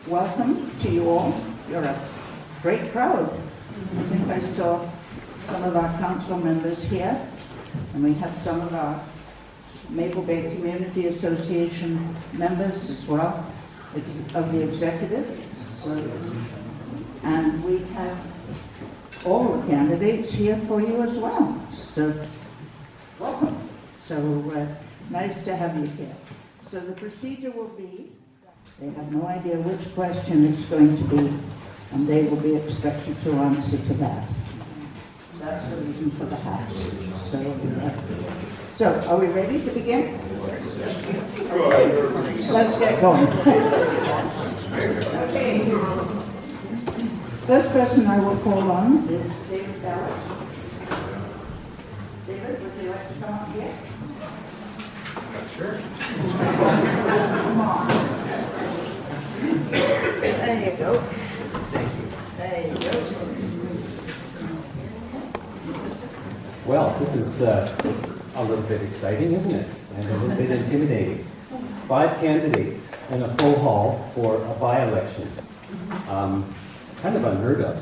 Welcome to you all. You're a great crowd. I think I saw some of our council members here, and we have some of our Maple Bay Community Association members as well, of the executive. And we have all the candidates here for you as well. So, welcome. So, nice to have you here. So the procedure will be, they have no idea which question it's going to be, and they will be expected to answer to that. That's the reason for the hat. So are we ready to begin? Let's get going. Okay. First person I will call on is David Bellis. David, would you like to come up here? Sure. Come on. There you go. Thank you. There you go. Well, this is a little bit exciting, isn't it? And a little bit intimidating. 5 candidates in a full hall for a by-election. It's kind of unheard of.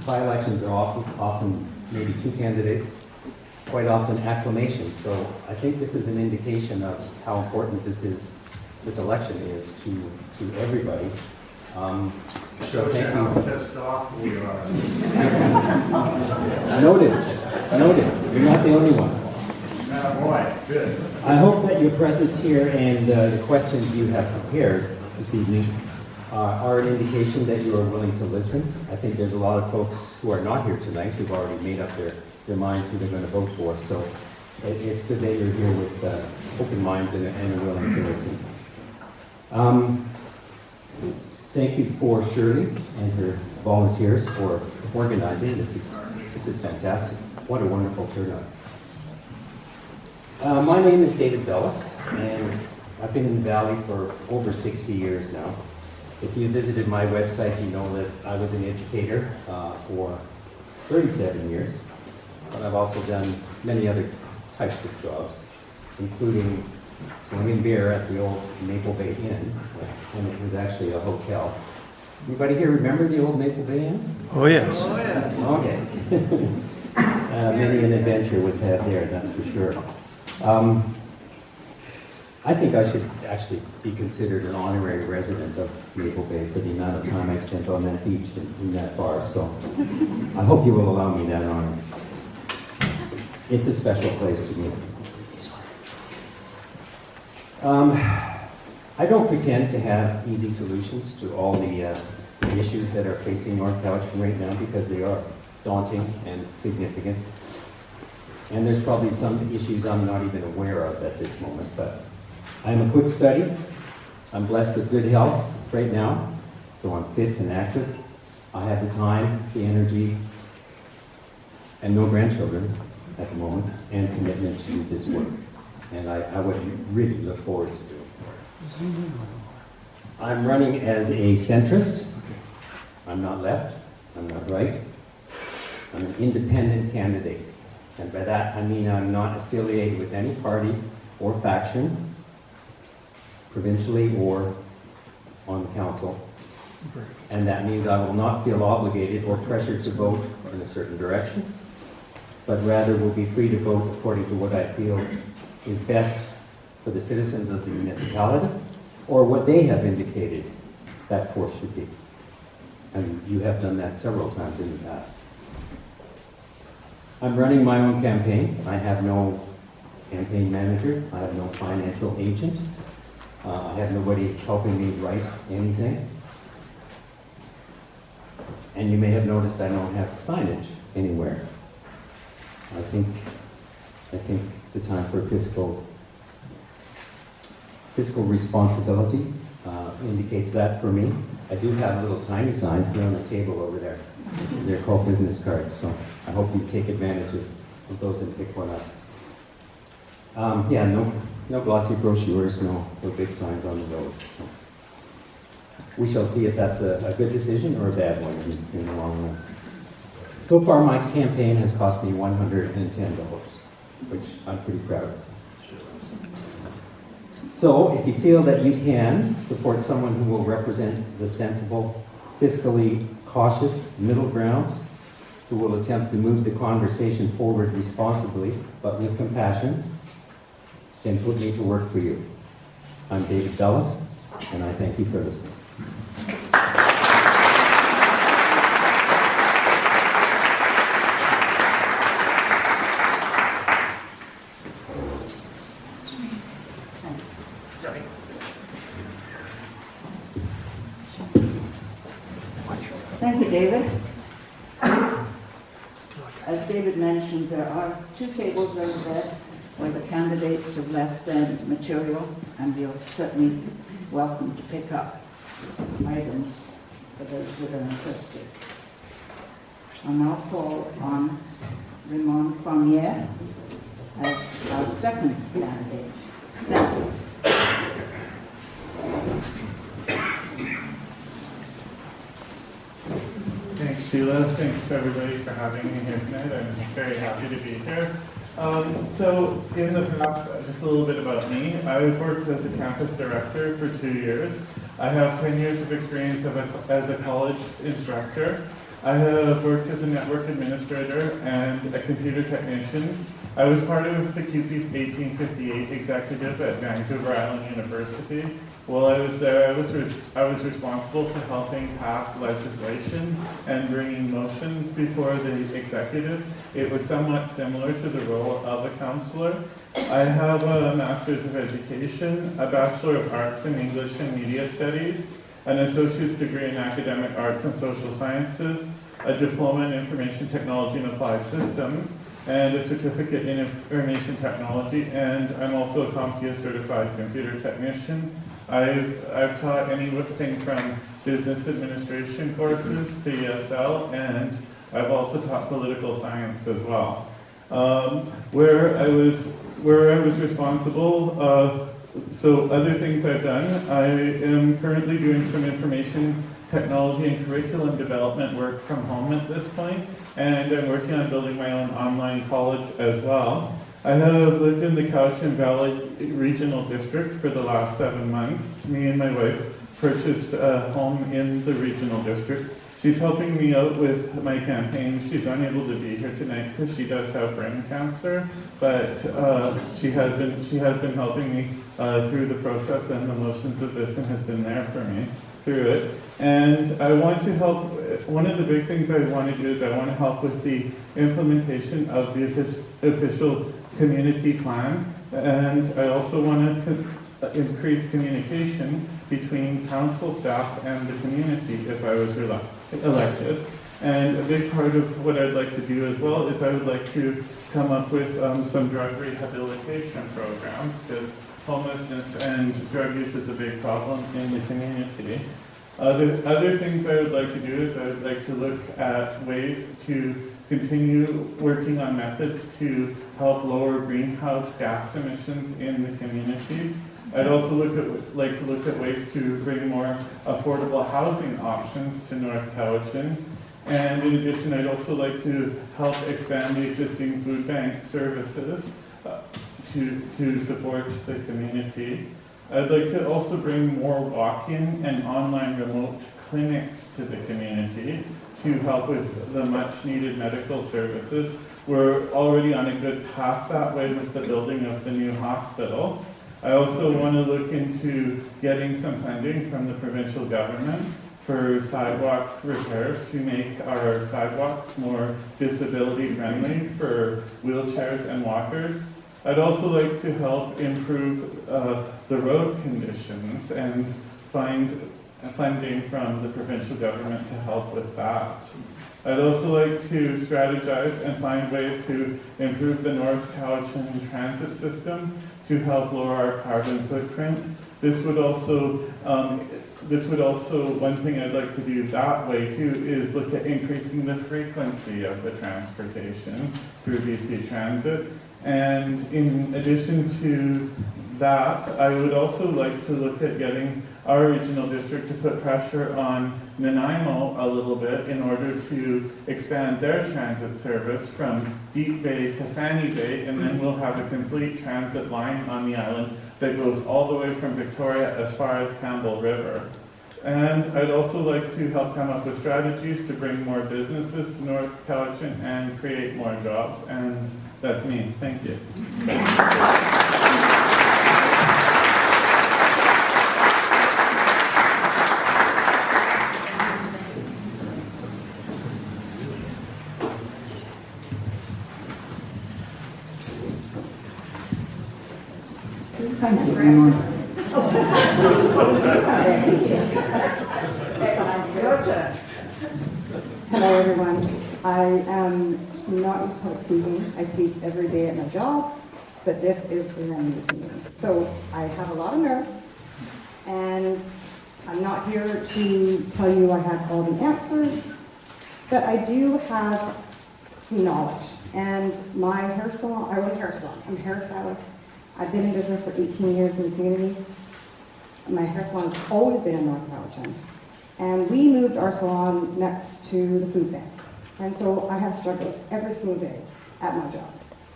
By-elections are often maybe 2 candidates, quite often acclamations. So I think this is an indication of how important this election is to everybody. So thank you. How pissed off we are. Noted. You're not the only one. Boy, good. I hope that your presence here and the questions you have prepared this evening are an indication that you are willing to listen. I think there's a lot of folks who are not here tonight who've already made up their minds who they're going to vote for. So it's good that you're here with open minds and are willing to listen. Thank you for Shirley and her volunteers for organizing. This is fantastic. What a wonderful turnout. My name is David Bellis, and I've been in the Valley for over 60 years now. If you visited my website, you know that I was an educator for 37 years, but I've also done many other types of jobs, including slinging beer at the old Maple Bay Inn, when it was actually a hotel. Anybody here remember the old Maple Bay Inn? Oh, yes. Oh, yes. Okay. Many an adventure was had there, that's for sure. I think I should actually be considered an honorary resident of Maple Bay for the amount of time I spent on that beach and in that bar, so I hope you will allow me that honor. It's a special place to me. I don't pretend to have easy solutions to all the issues that are facing North Cowichan right now, because they are daunting and significant. And there's probably some issues I'm not even aware of at this moment, but I'm a quick study. I'm blessed with good health right now, so I'm fit and active. I have the time, the energy, and no grandchildren at the moment, and commitment to do this work. And I would really look forward to doing it. I'm running as a centrist. I'm not left, I'm not right. I'm an independent candidate. And by that I mean I'm not affiliated with any party or faction, provincially or on the council. And that means I will not feel obligated or pressured to vote in a certain direction, but rather will be free to vote according to what I feel is best for the citizens of the municipality, or what they have indicated that course should be. And you have done that several times in the past. I'm running my own campaign. I have no campaign manager. I have no financial agent. I have nobody helping me write anything. And you may have noticed I don't have signage anywhere. I think the time for fiscal responsibility indicates that for me. I do have little tiny signs. They're on the table over there. They're called business cards, so I hope you take advantage of those and pick one up. Yeah, no glossy brochures, no big signs on the road. So we shall see if that's a good decision or a bad one in the long run. So far, my campaign has cost me $110, which I'm pretty proud of. So if you feel that you can support someone who will represent the sensible, fiscally cautious middle ground, who will attempt to move the conversation forward responsibly, but with compassion, then put me to work for you. I'm David Bellis, and I thank you for listening. Thank you, David. As David mentioned, there are 2 tables over there where the candidates have left their material, and you're certainly welcome to pick up items for those that are interested. I'll now call on Raymon Farmere as our second candidate. Thank you. Thanks, Sheila. Thanks, everybody, for having me here tonight. I'm very happy to be here. So, in the past, just a little bit about me. I've worked as a campus director for 2 years. I have 10 years of experience as a college instructor. I have worked as a network administrator and a computer technician. I was part of the QP 1858 executive at Vancouver Island University. While I was there, I was responsible for helping pass legislation and bringing motions before the executive. It was somewhat similar to the role of a councillor. I have a Master's of Education, a Bachelor of Arts in English and Media Studies, an Associate's degree in Academic Arts and Social Sciences, a Diploma in Information Technology and Applied Systems, and a Certificate in Information Technology, and I'm also a CompTIA Certified Computer Technician. I've taught anything from business administration courses to ESL, and I've also taught political science as well. Where I was responsible, so other things I've done, I am currently doing some information technology and curriculum development work from home at this point, and I'm working on building my own online college as well. I have lived in the Cowichan Valley Regional District for the last 7 months. Me and my wife purchased a home in the Regional District. She's helping me out with my campaign. She's unable to be here tonight because she does have brain cancer, but she has been helping me through the process and the motions of this, and has been there for me through it. And I want to help. One of the big things I want to do is I want to help with the implementation of the official community plan, and I also want to increase communication between council staff and the community if I was elected. And a big part of what I'd like to do as well is I would like to come up with some drug rehabilitation programs, because homelessness and drug use is a big problem in the community. Other things I would like to do is I would like to look at ways to continue working on methods to help lower greenhouse gas emissions in the community. I'd also like to look at ways to bring more affordable housing options to North Cowichan. And in addition, I'd also like to help expand the existing food bank services to support the community. I'd like to also bring more walk-in and online remote clinics to the community to help with the much-needed medical services. We're already on a good path that way with the building of the new hospital. I also want to look into getting some funding from the provincial government for sidewalk repairs to make our sidewalks more disability-friendly for wheelchairs and walkers. I'd also like to help improve the road conditions and find funding from the provincial government to help with that. I'd also like to strategize and find ways to improve the North Cowichan transit system to help lower our carbon footprint. This would also, one thing I'd like to do that way too is look at increasing the frequency of the transportation through BC Transit. And in addition to that, I would also like to look at getting our regional district to put pressure on Nanaimo a little bit in order to expand their transit service from Deep Bay to Fanny Bay, and then we'll have a complete transit line on the island that goes all the way from Victoria as far as Campbell River. And I'd also like to help come up with strategies to bring more businesses to North Cowichan and create more jobs. And that's me. Thank you. Thanks, Raymon. Hello everyone. I am not used to public speaking. I speak every day at my job, but this is brand new to me. So I have a lot of nerves, and I'm not here to tell you I have all the answers, but I do have some knowledge. And my hair salon, I run a hair salon. I'm a hairstylist. I've been in business for 18 years in the community. My hair salon has always been in North Cowichan. And we moved our salon next to the food bank. And so I have struggles every single day at my job.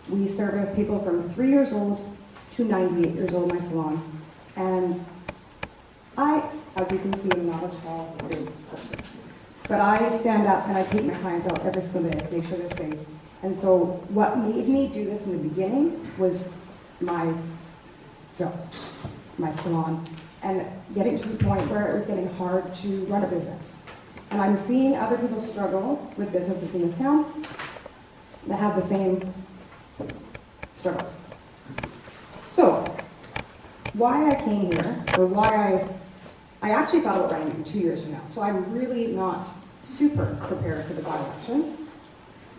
We service people from 3 years old to 98 years old in my salon. And I, as you can see, am not a tall, big person. But I stand up and I take my clients out every single day to make sure they're safe. And so what made me do this in the beginning was my job, my salon, and getting to the point where it was getting hard to run a business. And I'm seeing other people struggle with businesses in this town that have the same struggles. So, why I came here, or why I actually thought about running in 2 years from now. So I'm really not super prepared for the by-election,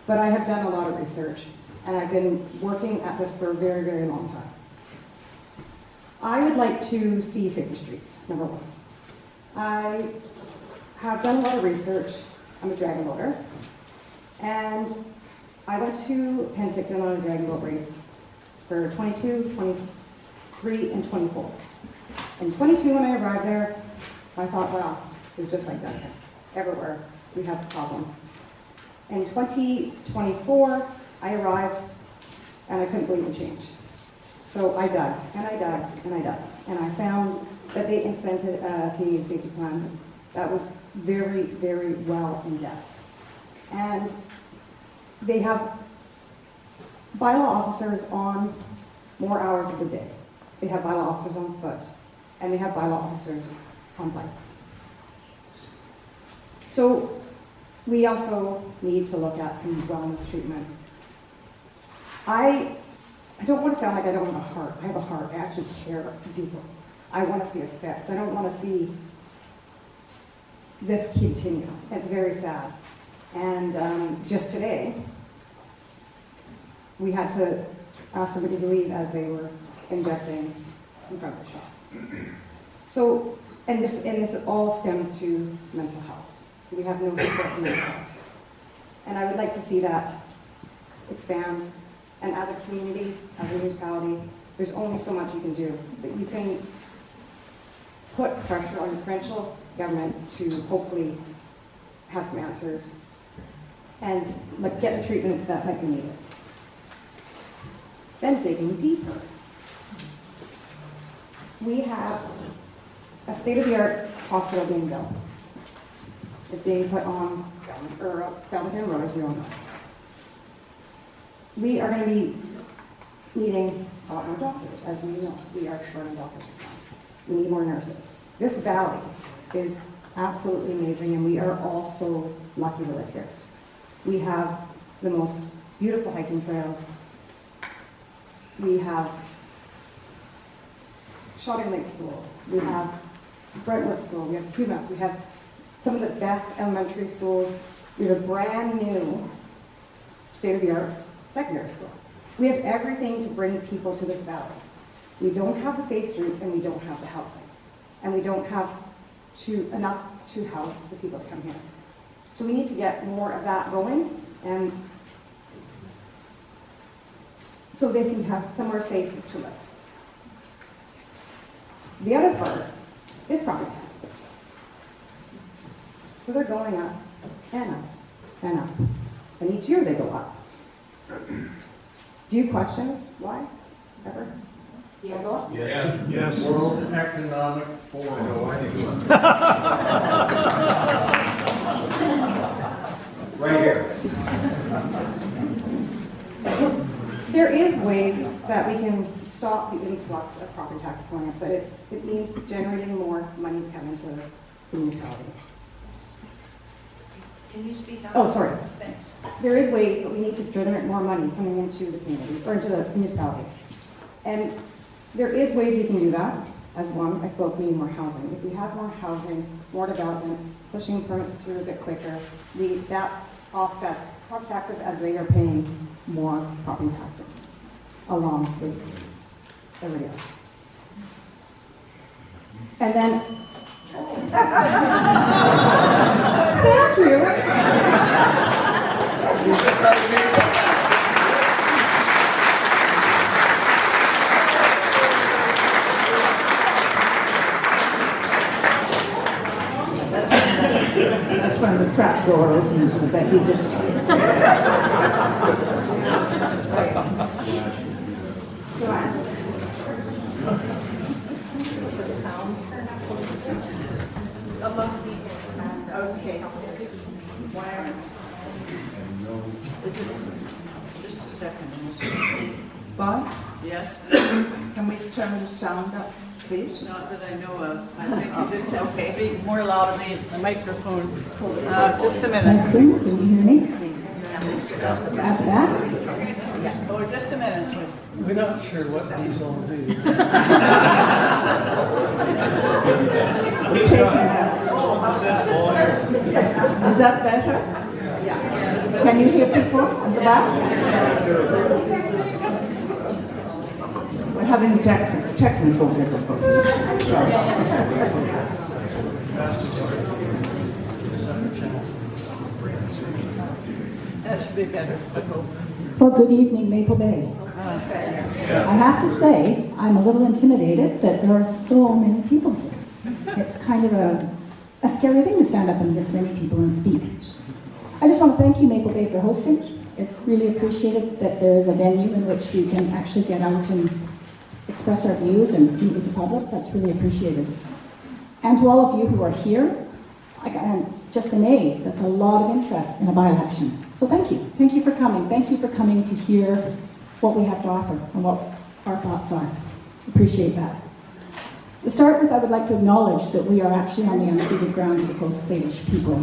but I have done a lot of research, and I've been working at this for a very, very long time. I would like to see safer streets, number one. I have done a lot of research. I'm a dragon boater. And I went to Penticton on a dragon boat race for 22, 23, and 24. In 22, when I arrived there, I thought, wow, it's just like down here. Everywhere we have problems. In 2024, I arrived and I couldn't believe the change. So I dug, and I dug, and I dug. And I found that they implemented a community safety plan that was very, very well in depth. And they have bylaw officers on more hours of the day. They have bylaw officers on foot, and they have bylaw officers on bikes. So we also need to look at some wellness treatment. I don't want to sound like I don't have a heart. I have a heart. I actually care deeply. I want to see it fix. I don't want to see this continue. It's very sad. And just today, we had to ask somebody to leave as they were injecting in front of the shop. So, and this all stems to mental health. We have no support for mental health. And I would like to see that expand. And as a community, as a municipality, there's only so much you can do. But you can put pressure on the provincial government to hopefully have some answers and get the treatment that might be needed. Then digging deeper. We have a state-of-the-art hospital being built. It's being put on Bellis Road, as you all know. We are going to be needing a lot more doctors, as we know. We are short on doctors. We need more nurses. This valley is absolutely amazing, and we are all so lucky to live here. We have the most beautiful hiking trails. We have Shotting Lake School. We have Brentwood School. We have QMAS. We have some of the best elementary schools. We have a brand new state-of-the-art secondary school. We have everything to bring people to this valley. We don't have the safe streets, and we don't have the housing. And we don't have enough to house the people that come here. So we need to get more of that going, and so they can have somewhere safe to live. The other part is property taxes. So they're going up and up and up. And each year they go up. Do you question why? Ever? Diego? Yes. World Economic Forum. Right here. There is ways that we can stop the influx of property tax going up, but it means generating more money coming to the municipality. Can you speak up? Oh, sorry. Thanks. There is ways, but we need to generate more money coming into the community, or into the municipality. And there is ways we can do that. As one, I spoke, we need more housing. If we have more housing, more development, pushing permits through a bit quicker, that offsets property taxes as they are paying more property taxes, along with everybody else. And then, thank you. That's when the trap door opens and Becky Joanna. Okay. Wireless. Is it, just a second. Bob? Yes, Can we turn the sound up, please? not that I know of. I think you just have to speak more loudly into the microphone. Just a minute. Testing, can you hear me? After that? Yeah. Oh, just a minute. We're not sure what these all do. Is that better? Yeah. Can you hear people in the back? We're having technical difficulties. That should be better, I hope. Well, good evening, Maple Bay. I have to say, I'm a little intimidated that there are so many people here. It's kind of a scary thing to stand up and this many people and speak. I just want to thank you, Maple Bay, for hosting. It's really appreciated that there is a venue in which we can actually get out and express our views and meet with the public. That's really appreciated. And to all of you who are here, I'm just amazed. That's a lot of interest in a by-election. So thank you. Thank you for coming. Thank you for coming to hear what we have to offer and what our thoughts are. Appreciate that. To start with, I would like to acknowledge that we are actually on the unceded grounds of the Coast Salish people,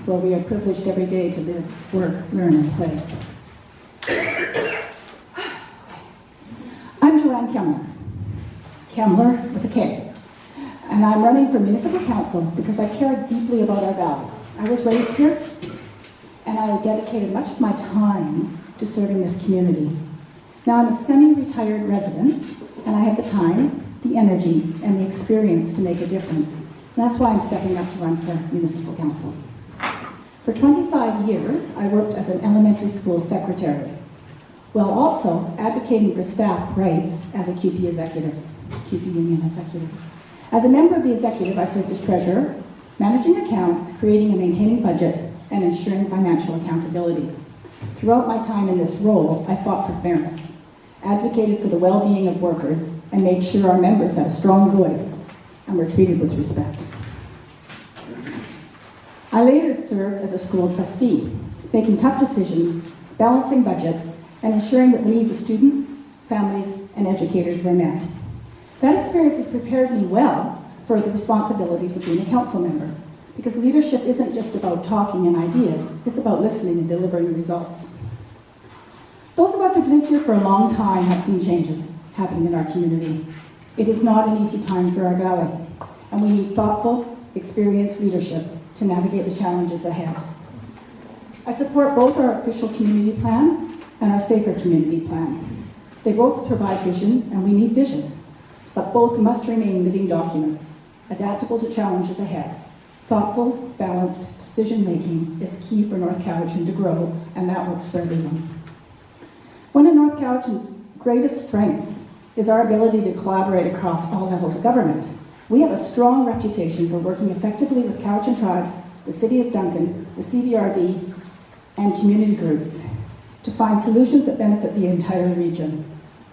where we are privileged every day to live, work, learn, and play. I'm Joanne Kemmler. Kemmler with a K. And I'm running for municipal council because I care deeply about our valley. I was raised here, and I dedicated much of my time to serving this community. Now I'm a semi-retired resident, and I have the time, the energy, and the experience to make a difference. And that's why I'm stepping up to run for municipal council. For 25 years, I worked as an elementary school secretary, while also advocating for staff rights as a QP executive, QP union executive. As a member of the executive, I served as treasurer, managing accounts, creating and maintaining budgets, and ensuring financial accountability. Throughout my time in this role, I fought for fairness, advocated for the well-being of workers, and made sure our members had a strong voice and were treated with respect. I later served as a school trustee, making tough decisions, balancing budgets, and ensuring that the needs of students, families, and educators were met. That experience has prepared me well for the responsibilities of being a council member, because leadership isn't just about talking and ideas, it's about listening and delivering results. Those of us who've lived here for a long time have seen changes happening in our community. It is not an easy time for our valley, and we need thoughtful, experienced leadership to navigate the challenges ahead. I support both our official community plan and our Safer Community Plan. They both provide vision, and we need vision, but both must remain living documents, adaptable to challenges ahead. Thoughtful, balanced decision-making is key for North Cowichan to grow, and that works for everyone. One of North Cowichan's greatest strengths is our ability to collaborate across all levels of government. We have a strong reputation for working effectively with Cowichan tribes, the City of Duncan, the CBRD, and community groups to find solutions that benefit the entire region.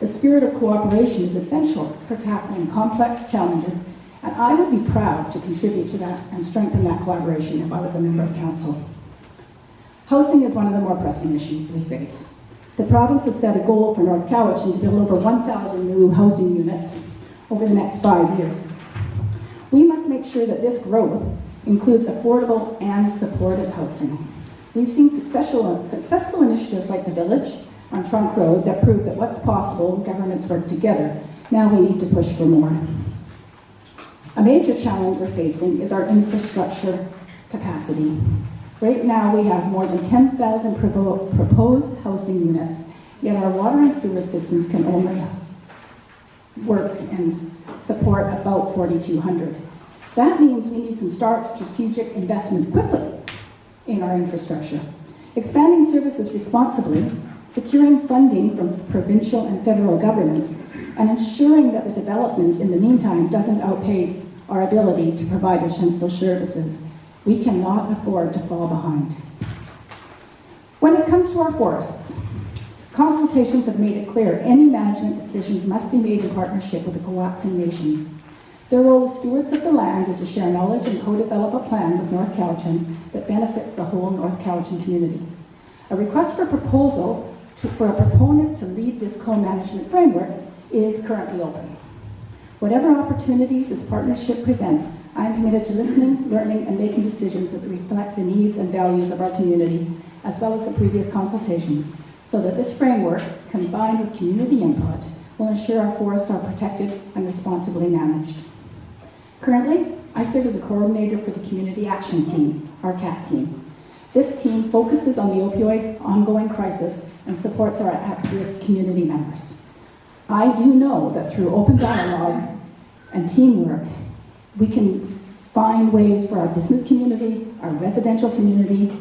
The spirit of cooperation is essential for tackling complex challenges, and I would be proud to contribute to that and strengthen that collaboration if I was a member of council. Housing is one of the more pressing issues we face. The province has set a goal for North Cowichan to build over 1,000 new housing units over the next 5 years. We must make sure that this growth includes affordable and supportive housing. We've seen successful initiatives like the Village on Trunk Road that prove that what's possible when governments work together. Now we need to push for more. A major challenge we're facing is our infrastructure capacity. Right now we have more than 10,000 proposed housing units, yet our water and sewer systems can only work and support about 4,200. That means we need some strategic investment quickly in our infrastructure. Expanding services responsibly, securing funding from provincial and federal governments, and ensuring that the development in the meantime doesn't outpace our ability to provide essential services. We cannot afford to fall behind. When it comes to our forests, consultations have made it clear any management decisions must be made in partnership with the Cowichan Nations. Their role as stewards of the land is to share knowledge and co-develop a plan with North Cowichan that benefits the whole North Cowichan community. A request for proposal for a proponent to lead this co-management framework is currently open. Whatever opportunities this partnership presents, I am committed to listening, learning, and making decisions that reflect the needs and values of our community, as well as the previous consultations, so that this framework, combined with community input, will ensure our forests are protected and responsibly managed. Currently, I serve as a coordinator for the Community Action Team, our CAT team. This team focuses on the opioid ongoing crisis and supports our at-risk community members. I do know that through open dialogue and teamwork, we can find ways for our business community, our residential community,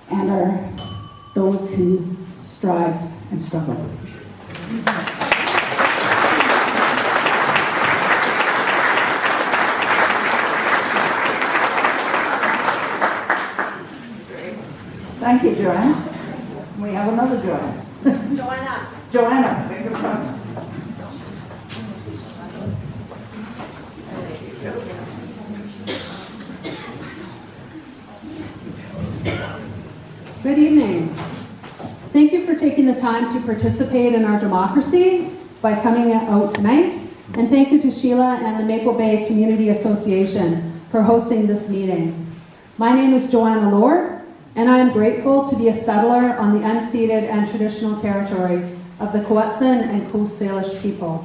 and those who strive and struggle. Thank you, Joanne. We have another Joanne. Joanna. Joanna, beg your pardon. Good evening. Thank you for taking the time to participate in our democracy by coming out tonight. And thank you to Sheila and the Maple Bay Community Association for hosting this meeting. My name is Joanna Lord, and I am grateful to be a settler on the unceded and traditional territories of the Cowichan and Coast Salish people.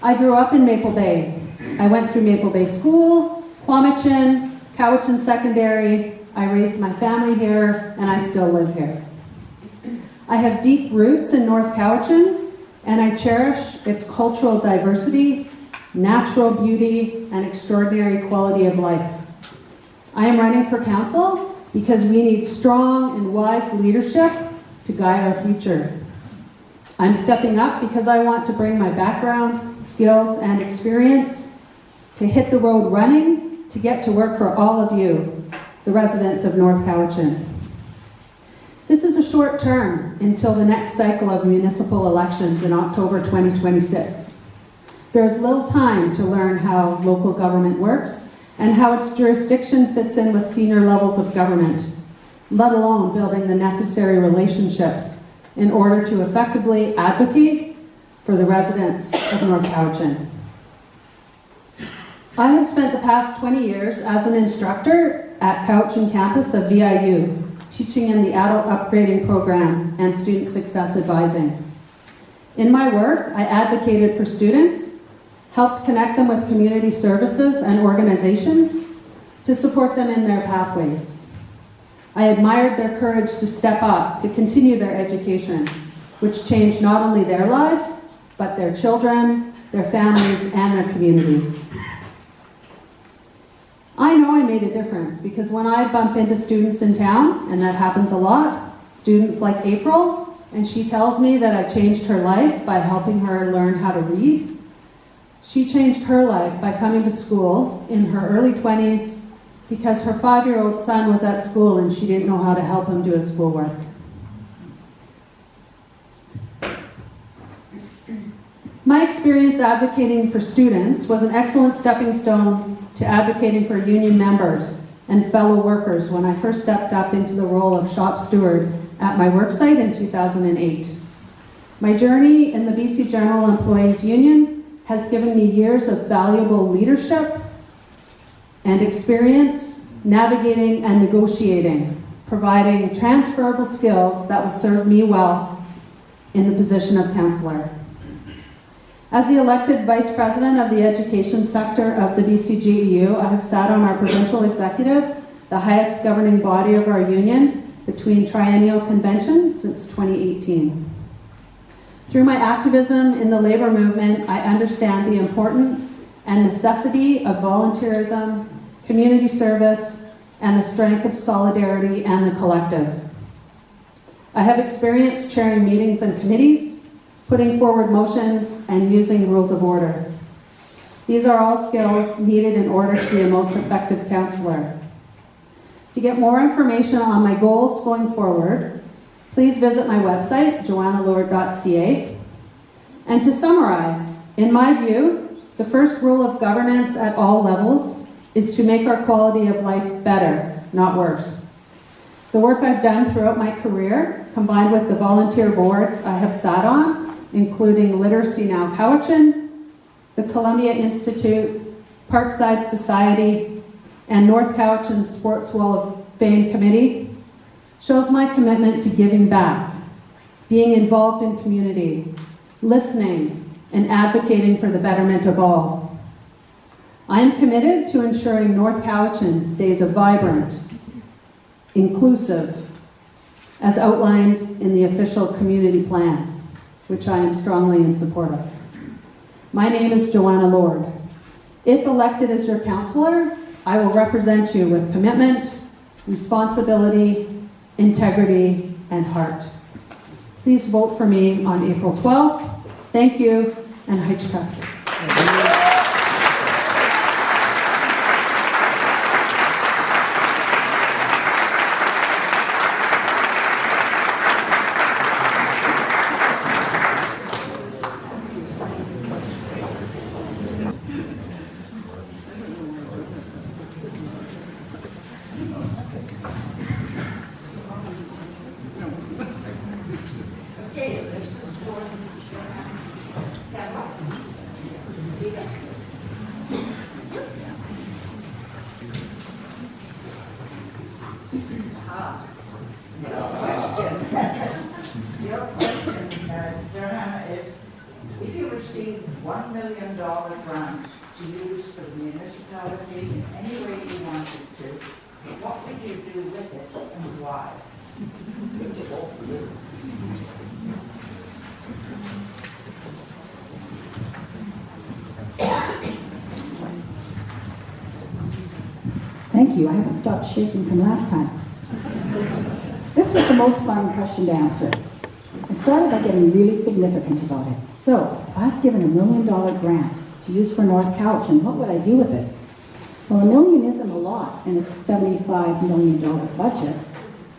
I grew up in Maple Bay. I went through Maple Bay School, Cowichan, Cowichan Secondary. I raised my family here, and I still live here. I have deep roots in North Cowichan, and I cherish its cultural diversity, natural beauty, and extraordinary quality of life. I am running for council because we need strong and wise leadership to guide our future. I'm stepping up because I want to bring my background, skills, and experience to hit the road running to get to work for all of you, the residents of North Cowichan. This is a short term until the next cycle of municipal elections in October 2026. There's little time to learn how local government works and how its jurisdiction fits in with senior levels of government, let alone building the necessary relationships in order to effectively advocate for the residents of North Cowichan. I have spent the past 20 years as an instructor at Cowichan campus of VIU, teaching in the adult upgrading program and student success advising. In my work, I advocated for students, helped connect them with community services and organizations to support them in their pathways. I admired their courage to step up, to continue their education, which changed not only their lives, but their children, their families, and their communities. I know I made a difference because when I bump into students in town, and that happens a lot, students like April, and she tells me that I changed her life by helping her learn how to read. She changed her life by coming to school in her early 20s because her 5-year-old son was at school and she didn't know how to help him do his schoolwork. experience advocating for students was an excellent stepping stone to advocating for union members and fellow workers when I first stepped up into the role of shop steward at my worksite in 2008. My journey in the BC General Employees Union has given me years of valuable leadership and experience navigating and negotiating, providing transferable skills that will serve me well in the position of councillor. As the elected Vice President of the education sector of the BCGEU, I have sat on our provincial executive, the highest governing body of our union, between triennial conventions since 2018. Through my activism in the labor movement, I understand the importance and necessity of volunteerism, community service, and the strength of solidarity and the collective. I have experience chairing meetings and committees, putting forward motions, and using rules of order. These are all skills needed in order to be a most effective councillor. To get more information on my goals going forward, please visit my website, joannalord.ca. And to summarize, in my view, the first rule of governance at all levels is to make our quality of life better, not worse. The work I've done throughout my career, combined with the volunteer boards I have sat on, including Literacy Now Cowichan, the Columbia Institute, Parkside Society, and North Cowichan Sports Wall of Fame Committee, shows my commitment to giving back, being involved in community, listening, and advocating for the betterment of all. I am committed to ensuring North Cowichan stays a vibrant, inclusive, as outlined in the official community plan, which I am strongly in support of. My name is Joanna Lord. If elected as your councillor, I will represent you with commitment, responsibility, integrity, and heart. Please vote for me on April 12th. Thank you, and Heichka. Your question, Johanna, is if you received $1 million grant to use for the municipality in any way you wanted to, what would you do with it and why? Thank you. I haven't stopped shaking from last time. This was the most fun question to answer. I started by getting really significant about it. So, if I was given $1 million grant to use for North Cowichan, what would I do with it? Well, $1 million isn't a lot in a $75 million budget,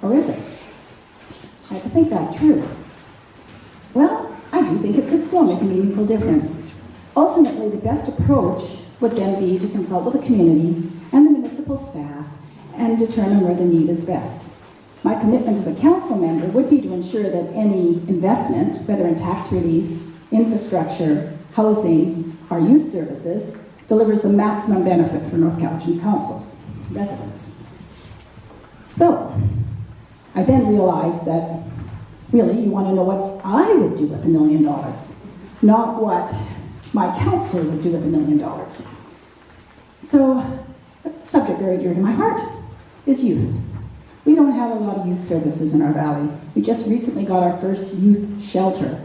or is it? I had to think that through. Well, I do think it could still make a meaningful difference. Ultimately, the best approach would then be to consult with the community and the municipal staff and determine where the need is best. My commitment as a council member would be to ensure that any investment, whether in tax relief, infrastructure, housing, or youth services, delivers the maximum benefit for North Cowichan Council's residents. So, I then realized that really you want to know what I would do with $1 million, not what my councillor would do with $1 million. So, a subject very dear to my heart is youth. We don't have a lot of youth services in our valley. We just recently got our first youth shelter,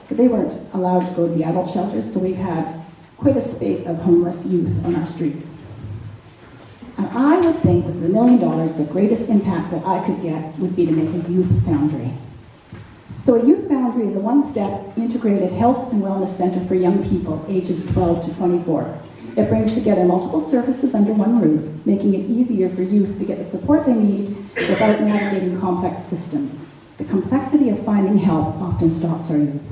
but they weren't allowed to go to the adult shelters, so we've had quite a spate of homeless youth on our streets. And I would think with $1 million, the greatest impact that I could get would be to make a youth foundry. So a youth foundry is a one-step integrated health and wellness center for young people ages 12 to 24. It brings together multiple services under one roof, making it easier for youth to get the support they need without navigating complex systems. The complexity of finding help often stops our youth.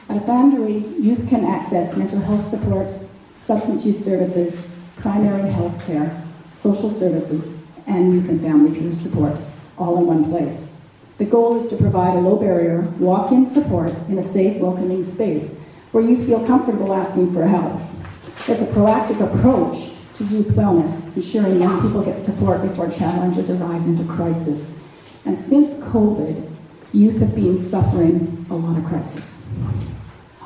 At a foundry, youth can access mental health support, substance use services, primary health care, social services, and youth and family peer support, all in one place. The goal is to provide a low-barrier, walk-in support in a safe, welcoming space where youth feel comfortable asking for help. It's a proactive approach to youth wellness, ensuring young people get support before challenges arise into crisis. And since COVID, youth have been suffering a lot of crisis.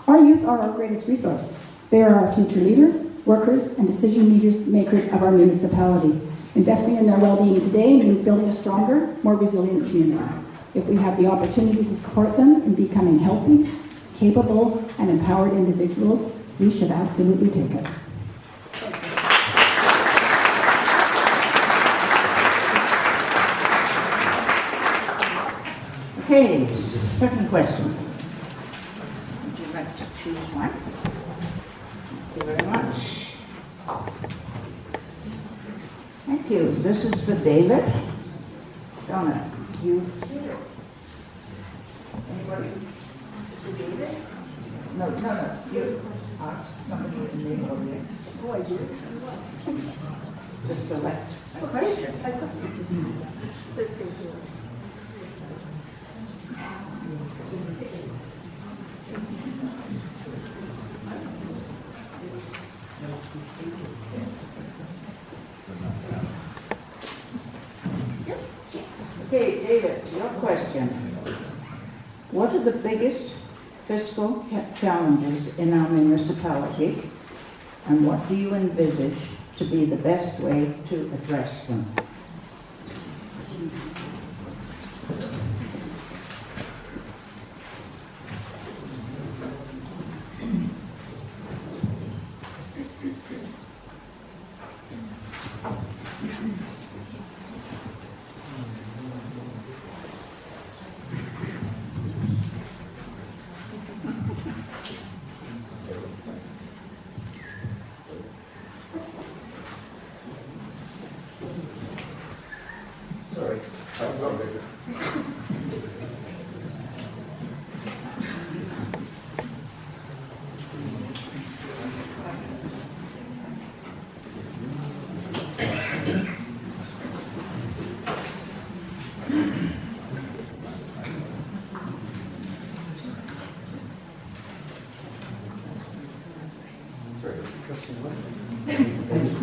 Our youth are our greatest resource. They are our future leaders, workers, and decision makers of our municipality. Investing in their well-being today means building a stronger, more resilient community. If we have the opportunity to support them in becoming healthy, capable, and empowered individuals, we should absolutely take it. Okay, second question. Would you like to choose one? Thank you very much. Thank you. This is for David. Donna, you. Anybody? For David? No. You ask somebody in the name over there. Oh, I do. Just select a question. I thought it was me. Okay, David, your question. What are the biggest fiscal challenges in our municipality, and what do you envisage to be the best way to address them?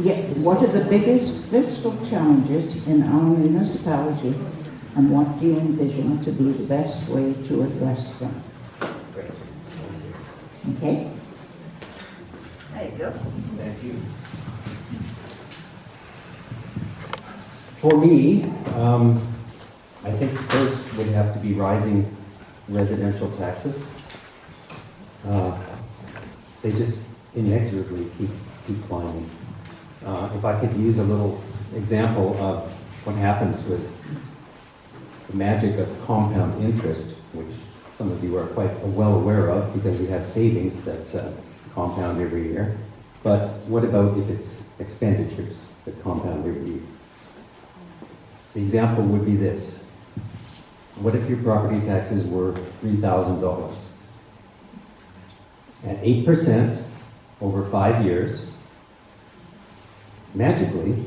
Yeah, what are the biggest fiscal challenges in our municipality, and what do you envision to be the best way to address them? Okay? There you go. Thank you. For me, I think first would have to be rising residential taxes. They just inexorably keep climbing. If I could use a little example of what happens with the magic of compound interest, which some of you are quite well aware of because you have savings that compound every year. But what about if it's expenditures that compound every year? The example would be this. What if your property taxes were $3,000? At 8% over 5 years, magically,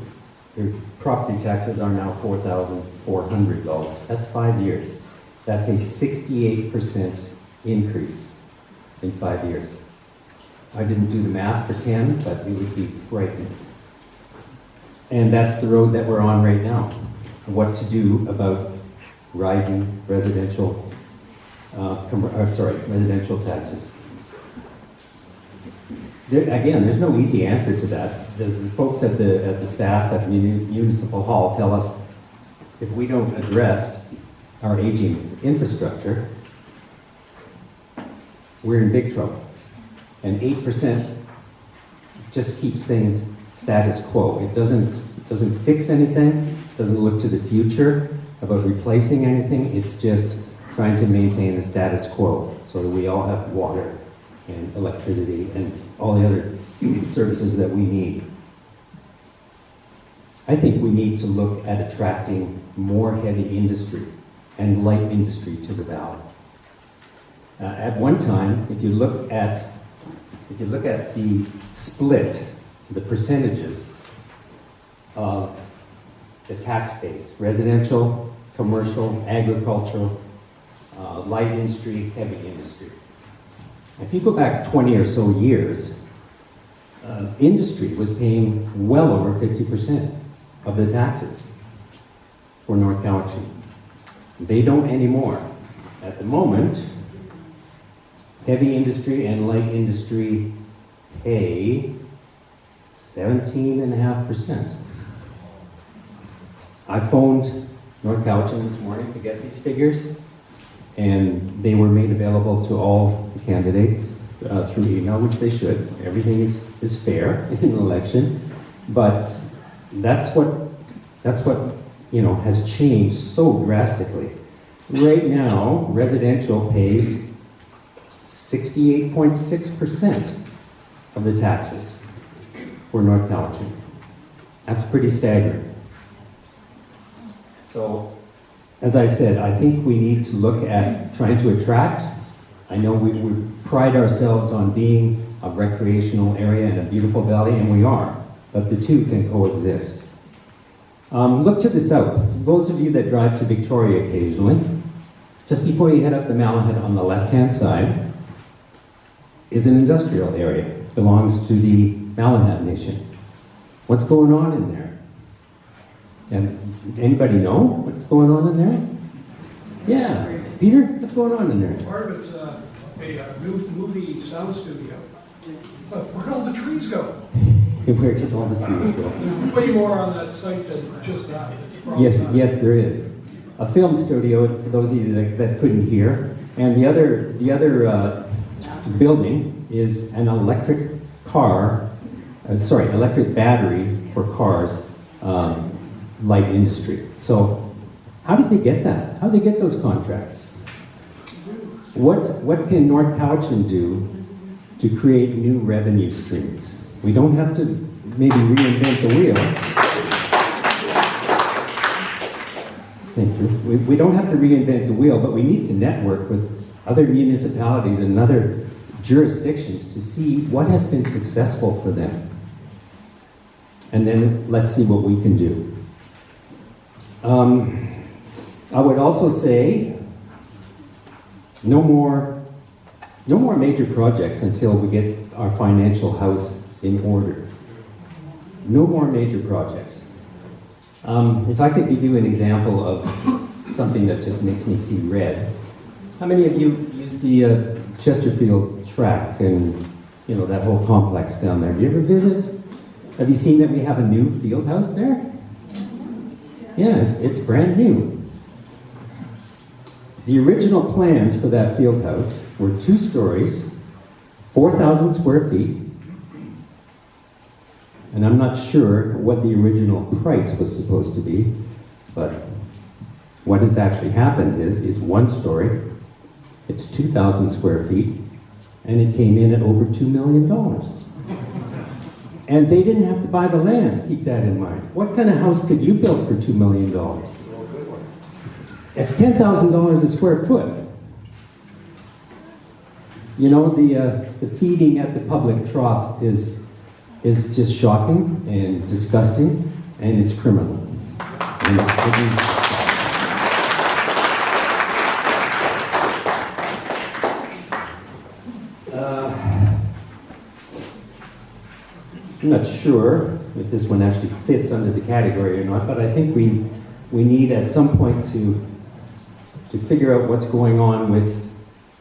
your property taxes are now $4,400. That's 5 years. That's a 68% increase in 5 years. I didn't do the math for 10, but it would be frightening. And that's the road that we're on right now. What to do about rising residential taxes. There's no easy answer to that. The folks at the staff at Municipal Hall tell us if we don't address our aging infrastructure, we're in big trouble. And 8% just keeps things status quo. It doesn't fix anything, doesn't look to the future about replacing anything. It's just trying to maintain the status quo so that we all have water and electricity and all the other services that we need. I think we need to look at attracting more heavy industry and light industry to the valley. At one time, if you look at the split, the percentages of the tax base, residential, commercial, agricultural, light industry, heavy industry. If you go back 20 or so years, industry was paying well over 50% of the taxes for North Cowichan. They don't anymore. At the moment, heavy industry and light industry pay 17.5%. I phoned North Cowichan this morning to get these figures, and they were made available to all the candidates through email, which they should. Everything is fair in an election, but that's what has changed so drastically. Right now, residential pays 68.6% of the taxes for North Cowichan. That's pretty staggering. So, as I said, I think we need to look at trying to attract. I know we pride ourselves on being a recreational area and a beautiful valley, and we are, but the two can coexist. Look to the south. Those of you that drive to Victoria occasionally, just before you head up the Malahat on the left-hand side is an industrial area. It belongs to the Malahat Nation. What's going on in there? And anybody know what's going on in there? Yeah, Peter, what's going on in there? Part of it's a new movie sound studio. But where'd all the trees go? Where did all the trees go? There's way more on that site than just that. Yes, there is. A film studio, for those of you that couldn't hear. And the other building is an electric battery for cars, light industry. So how did they get that? How did they get those contracts? What can North Cowichan do to create new revenue streams? We don't have to maybe reinvent the wheel. Thank you. We don't have to reinvent the wheel, but we need to network with other municipalities and other jurisdictions to see what has been successful for them. And then let's see what we can do. I would also say no more major projects until we get our financial house in order. No more major projects. If I could give you an example of something that just makes me see red. How many of you use the Chesterfield track and that whole complex down there? Do you ever visit? Have you seen that we have a new field house there? Yeah, it's brand new. The original plans for that field house were 2 stories, 4,000 square feet, and I'm not sure what the original price was supposed to be, but what has actually happened is 1 story, it's 2,000 square feet, and it came in at over $2 million. And they didn't have to buy the land, keep that in mind. What kind of house could you build for $2 million? It's $10,000 a square foot. The feeding at the public trough is just shocking and disgusting, and it's criminal. And I'm not sure if this one actually fits under the category or not, but I think we need at some point to figure out what's going on with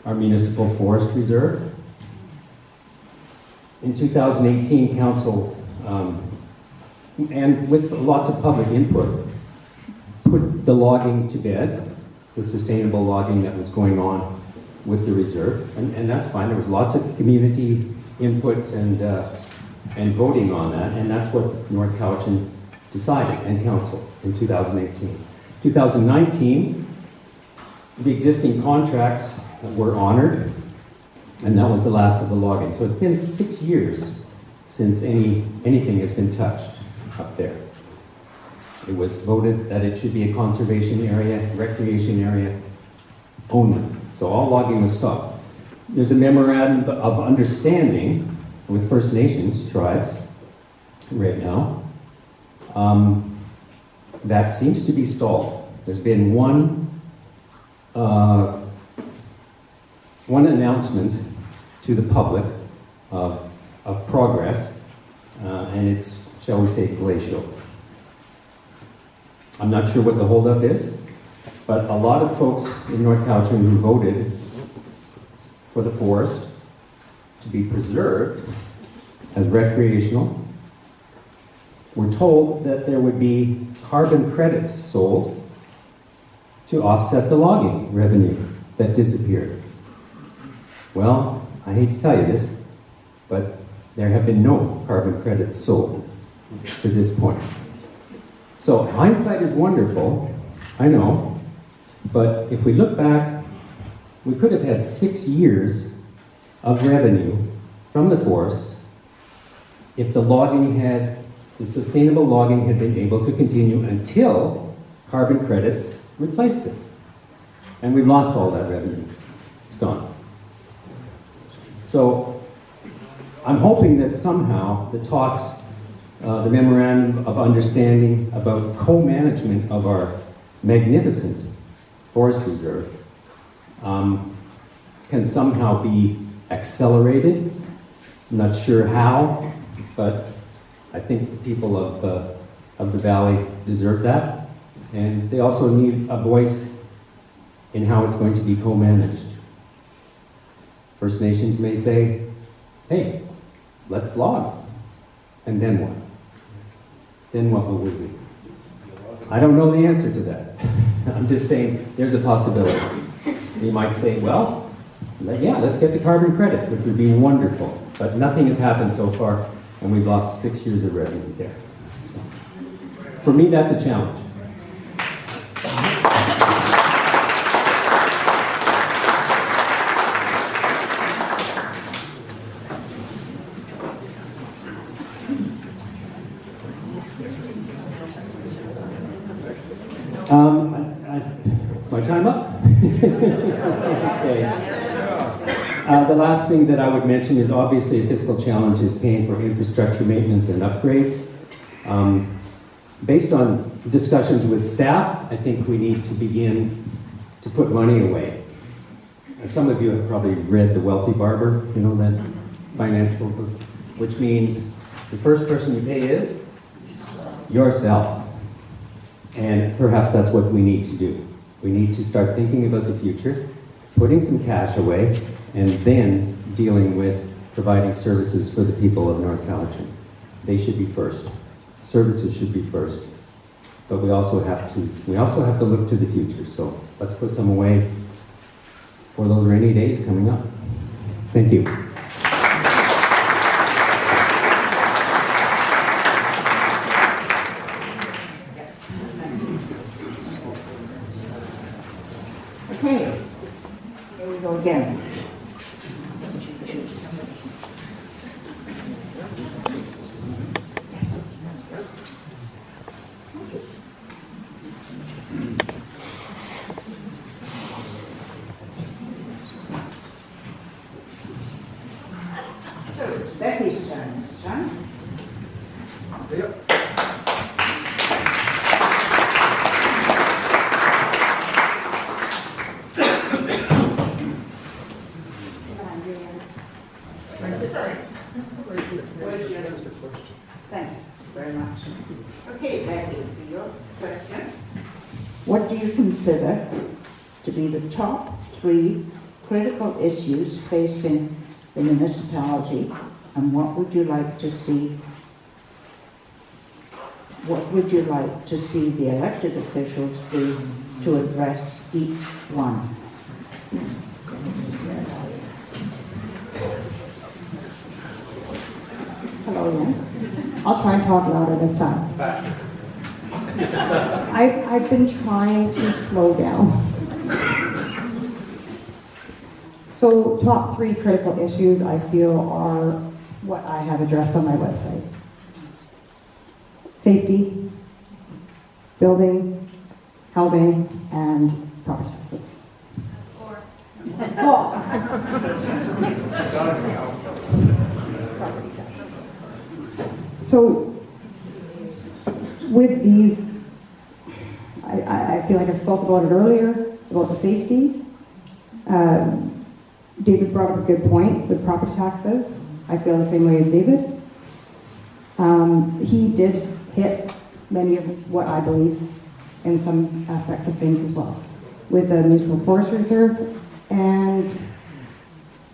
our municipal forest reserve. In 2018, Council, and with lots of public input, put the logging to bed, the sustainable logging that was going on with the reserve, and that's fine. There was lots of community input and voting on that, and that's what North Cowichan decided, and Council, in 2018. 2019, the existing contracts were honored, and that was the last of the logging. So it's been 6 years since anything has been touched up there. It was voted that it should be a conservation area, recreation area only. So all logging was stopped. There's a memorandum of understanding with First Nations tribes right now. That seems to be stalled. There's been one announcement to the public of progress, and it's, shall we say, glacial. I'm not sure what the holdup is, but a lot of folks in North Cowichan who voted for the forest to be preserved as recreational were told that there would be carbon credits sold to offset the logging revenue that disappeared. Well, I hate to tell you this, but there have been no carbon credits sold to this point. So hindsight is wonderful, I know, but if we look back, we could have had 6 years of revenue from the forest if the sustainable logging had been able to continue until carbon credits replaced it. And we've lost all that revenue. It's gone. So I'm hoping that somehow the talks, the memorandum of understanding about co-management of our magnificent forest reserve can somehow be accelerated. I'm not sure how, but I think the people of the valley deserve that, and they also need a voice in how it's going to be co-managed. First Nations may say, hey, let's log, and then what? Then what will we do? I don't know the answer to that. I'm just saying there's a possibility. You might say, well, yeah, let's get the carbon credits, which would be wonderful, but nothing has happened so far, and we've lost 6 years of revenue there. For me, that's a challenge. My time up? Okay. The last thing that I would mention is obviously a fiscal challenge is paying for infrastructure maintenance and upgrades. Based on discussions with staff, I think we need to begin to put money away. Some of you have probably read The Wealthy Barber, you know, that financial book, which means the first person you pay is yourself. And perhaps that's what we need to do. We need to start thinking about the future, putting some cash away, and then dealing with providing services for the people of North Cowichan. They should be first. Services should be first. But we also have to look to the future. So let's put some away for those rainy days coming up. Thank you. Okay, here we go again. Choose somebody. So it's Becky's turn this time. Yep. Thank you very much. Okay, Becky, for your question. What do you consider to be the top 3 critical issues facing the municipality, and what would you like to see? What would you like to see the elected officials do to address each one? Hello again. I'll try and talk louder this time. I've been trying to slow down. So top 3 critical issues I feel are what I have addressed on my website. Safety, building, housing, and property taxes. Oh. So, with these, I feel like I spoke about it earlier, about the safety. David brought up a good point with property taxes. I feel the same way as David. He did hit many of what I believe in some aspects of things as well, with the municipal forest reserve, and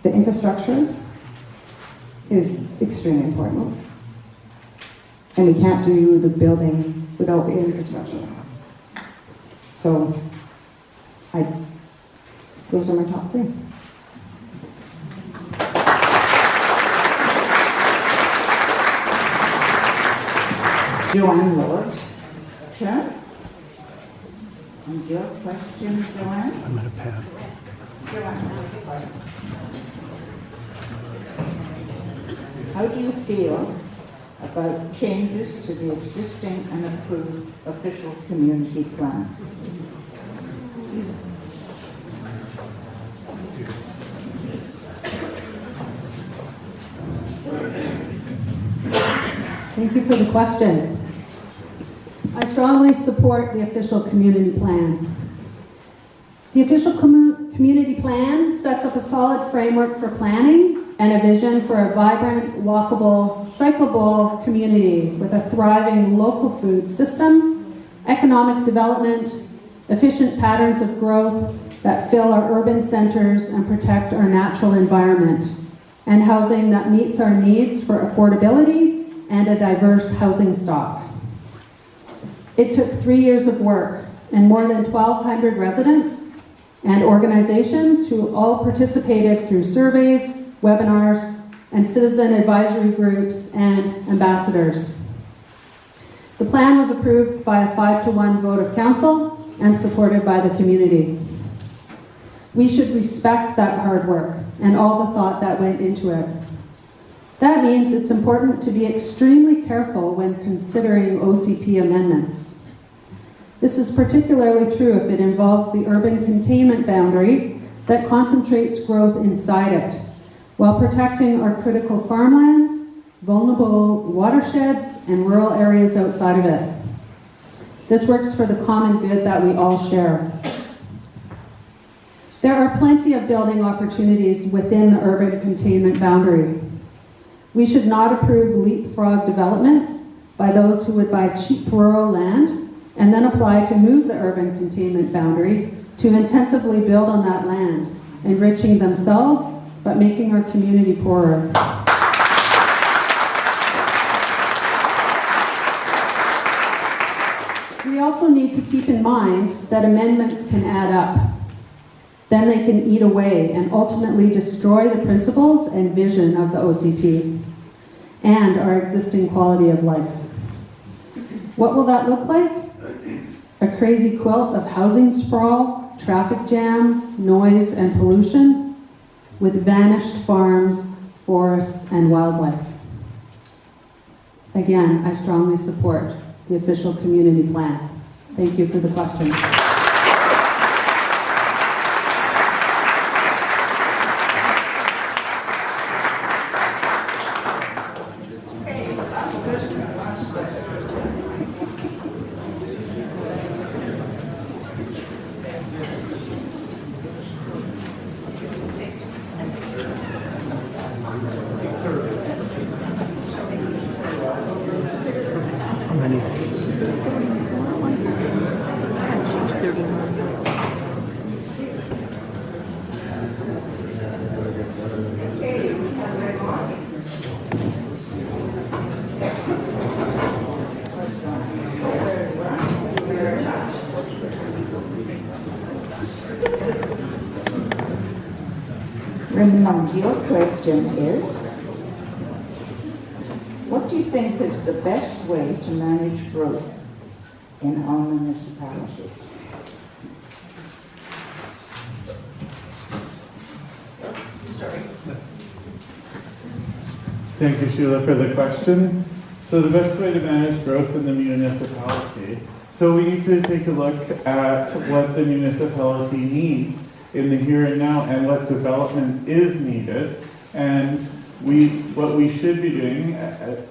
the infrastructure is extremely important. And we can't do the building without the infrastructure. So, those are my top three. Joanne Lord, Chair. And your question, Joanne? I'm at a pad. How do you feel about changes to the existing and approved official community plan? Thank you for the question. I strongly support the official community plan. The official community plan sets up a solid framework for planning and a vision for a vibrant, walkable, cyclable community with a thriving local food system, economic development, efficient patterns of growth that fill our urban centers and protect our natural environment, and housing that meets our needs for affordability and a diverse housing stock. It took 3 years of work and more than 1,200 residents and organizations who all participated through surveys, webinars, and citizen advisory groups and ambassadors. The plan was approved by a 5-to-1 vote of council and supported by the community. We should respect that hard work and all the thought that went into it. That means it's important to be extremely careful when considering OCP amendments. This is particularly true if it involves the urban containment boundary that concentrates growth inside it, while protecting our critical farmlands, vulnerable watersheds, and rural areas outside of it. This works for the common good that we all share. There are plenty of building opportunities within the urban containment boundary. We should not approve leapfrog developments by those who would buy cheap rural land and then apply to move the urban containment boundary to intensively build on that land, enriching themselves but making our community poorer. We also need to keep in mind that amendments can add up. Then they can eat away and ultimately destroy the principles and vision of the OCP and our existing quality of life. What will that look like? A crazy quilt of housing sprawl, traffic jams, noise, and pollution, with vanished farms, forests, and wildlife. Again, I strongly support the official community plan. Thank you for the question. Raymon, your question is, what do you think is the best way to manage growth in our municipality? Thank you, Sheila, for the question. So the best way to manage growth in the municipality. So we need to take a look at what the municipality needs in the here and now and what development is needed. And what we should be doing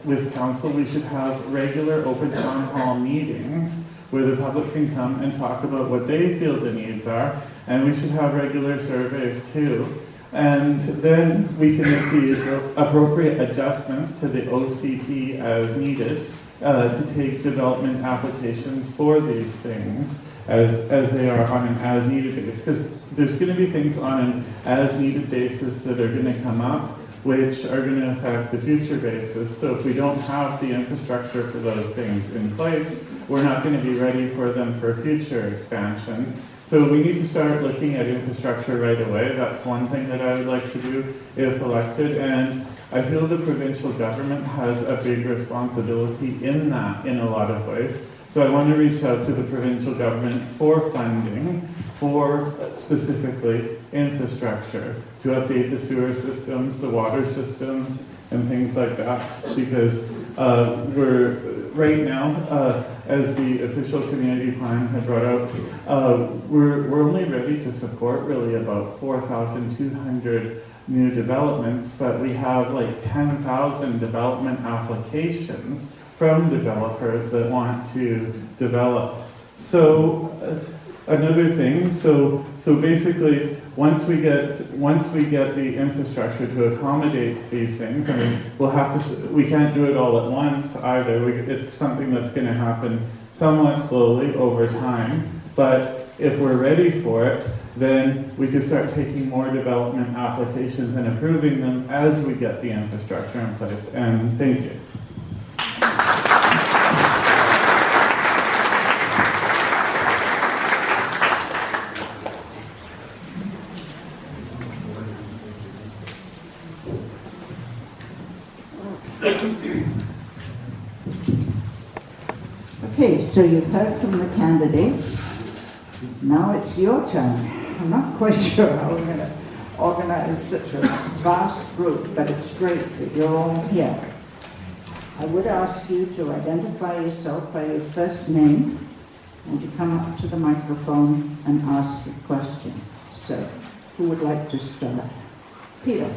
with council, we should have regular open town hall meetings where the public can come and talk about what they feel the needs are, and we should have regular surveys too. And then we can make the appropriate adjustments to the OCP as needed to take development applications for these things as they are on an as-needed basis. Because there's going to be things on an as-needed basis that are going to come up which are going to affect the future basis. So if we don't have the infrastructure for those things in place, we're not going to be ready for them for future expansion. So we need to start looking at infrastructure right away. That's one thing that I would like to do if elected. And I feel the provincial government has a big responsibility in that in a lot of ways. So I want to reach out to the provincial government for funding for specifically infrastructure, to update the sewer systems, the water systems, and things like that. Because we're, right now, as the official community plan had brought out, we're only ready to support really about 4,200 new developments, but we have like 10,000 development applications from developers that want to develop. So another thing, so basically, once we get the infrastructure to accommodate these things, I mean, we can't do it all at once either. It's something that's going to happen somewhat slowly over time. But if we're ready for it, then we can start taking more development applications and approving them as we get the infrastructure in place. And thank you. Okay, so you've heard from the candidates. Now it's your turn. I'm not quite sure how we're going to organize such a vast group, but it's great that you're all here. I would ask you to identify yourself by your first name and to come up to the microphone and ask the question. So, who would like to start? Peter.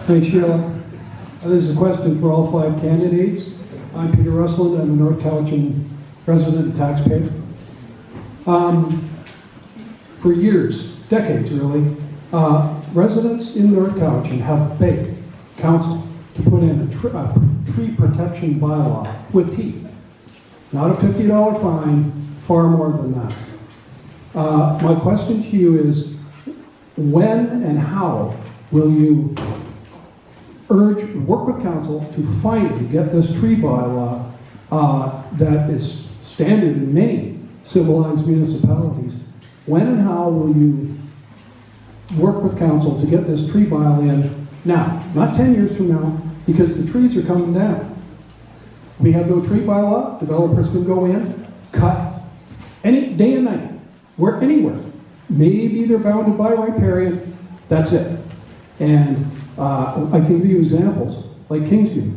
Thanks, Sheila. This is a question for all 5 candidates. I'm Peter Russell. I'm a North Cowichan resident and taxpayer. For years, decades really, residents in North Cowichan have begged council to put in a tree protection bylaw with teeth. Not a $50 fine, far more than that. My question to you is, when and how will you work with council to finally get this tree bylaw that is standard in many civilized municipalities? When and how will you work with council to get this tree bylaw in now, not 10 years from now, because the trees are coming down. We have no tree bylaw, developers can go in, cut, any day and night, anywhere. Maybe they're bounded by riparian, that's it. And I can give you examples, like Kingsview.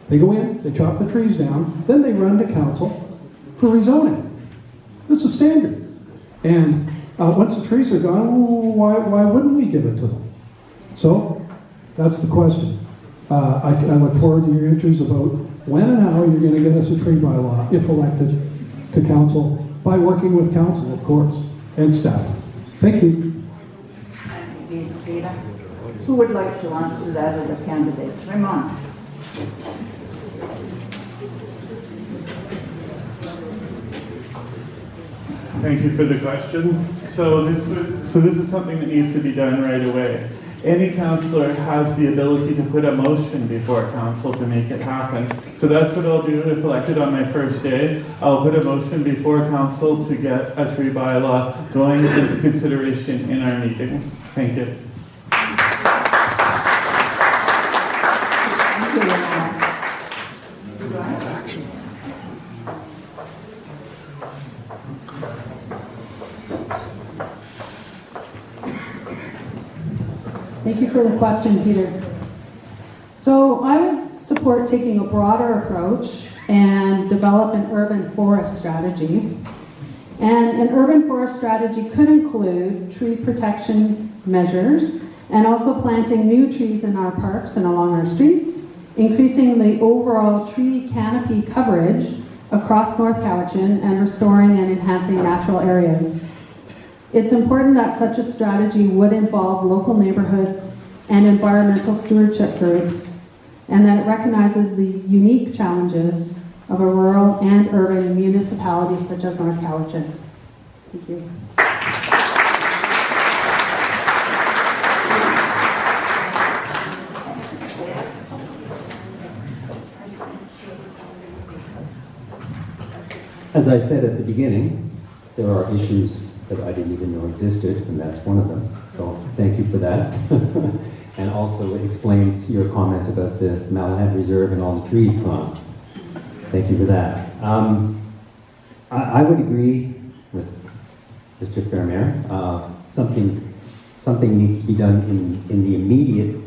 They go in, they chop the trees down, then they run to council for rezoning. This is standard. And once the trees are gone, why wouldn't we give it to them? So, that's the question. I look forward to your answers about when and how you're going to get us a tree bylaw, if elected to council, by working with council, of course, and staff. Thank you. Thank you, Peter. Who would like to answer that of the candidates? Raymon. Thank you for the question. So this is something that needs to be done right away. Any councillor has the ability to put a motion before council to make it happen. So that's what I'll do if elected on my first day. I'll put a motion before council to get a tree bylaw going into consideration in our meetings. Thank you. Thank you for the question, Peter. So I would support taking a broader approach and develop an urban forest strategy. And an urban forest strategy could include tree protection measures and also planting new trees in our parks and along our streets, increasing the overall tree canopy coverage across North Cowichan, and restoring and enhancing natural areas. It's important that such a strategy would involve local neighborhoods and environmental stewardship groups, and that it recognizes the unique challenges of a rural and urban municipality such as North Cowichan. Thank you. As I said at the beginning, there are issues that I didn't even know existed, and that's one of them. So thank you for that. And also it explains your comment about the Malahat Reserve and all the trees gone. Thank you for that. I would agree with Mr. Farmere. Something needs to be done in the immediate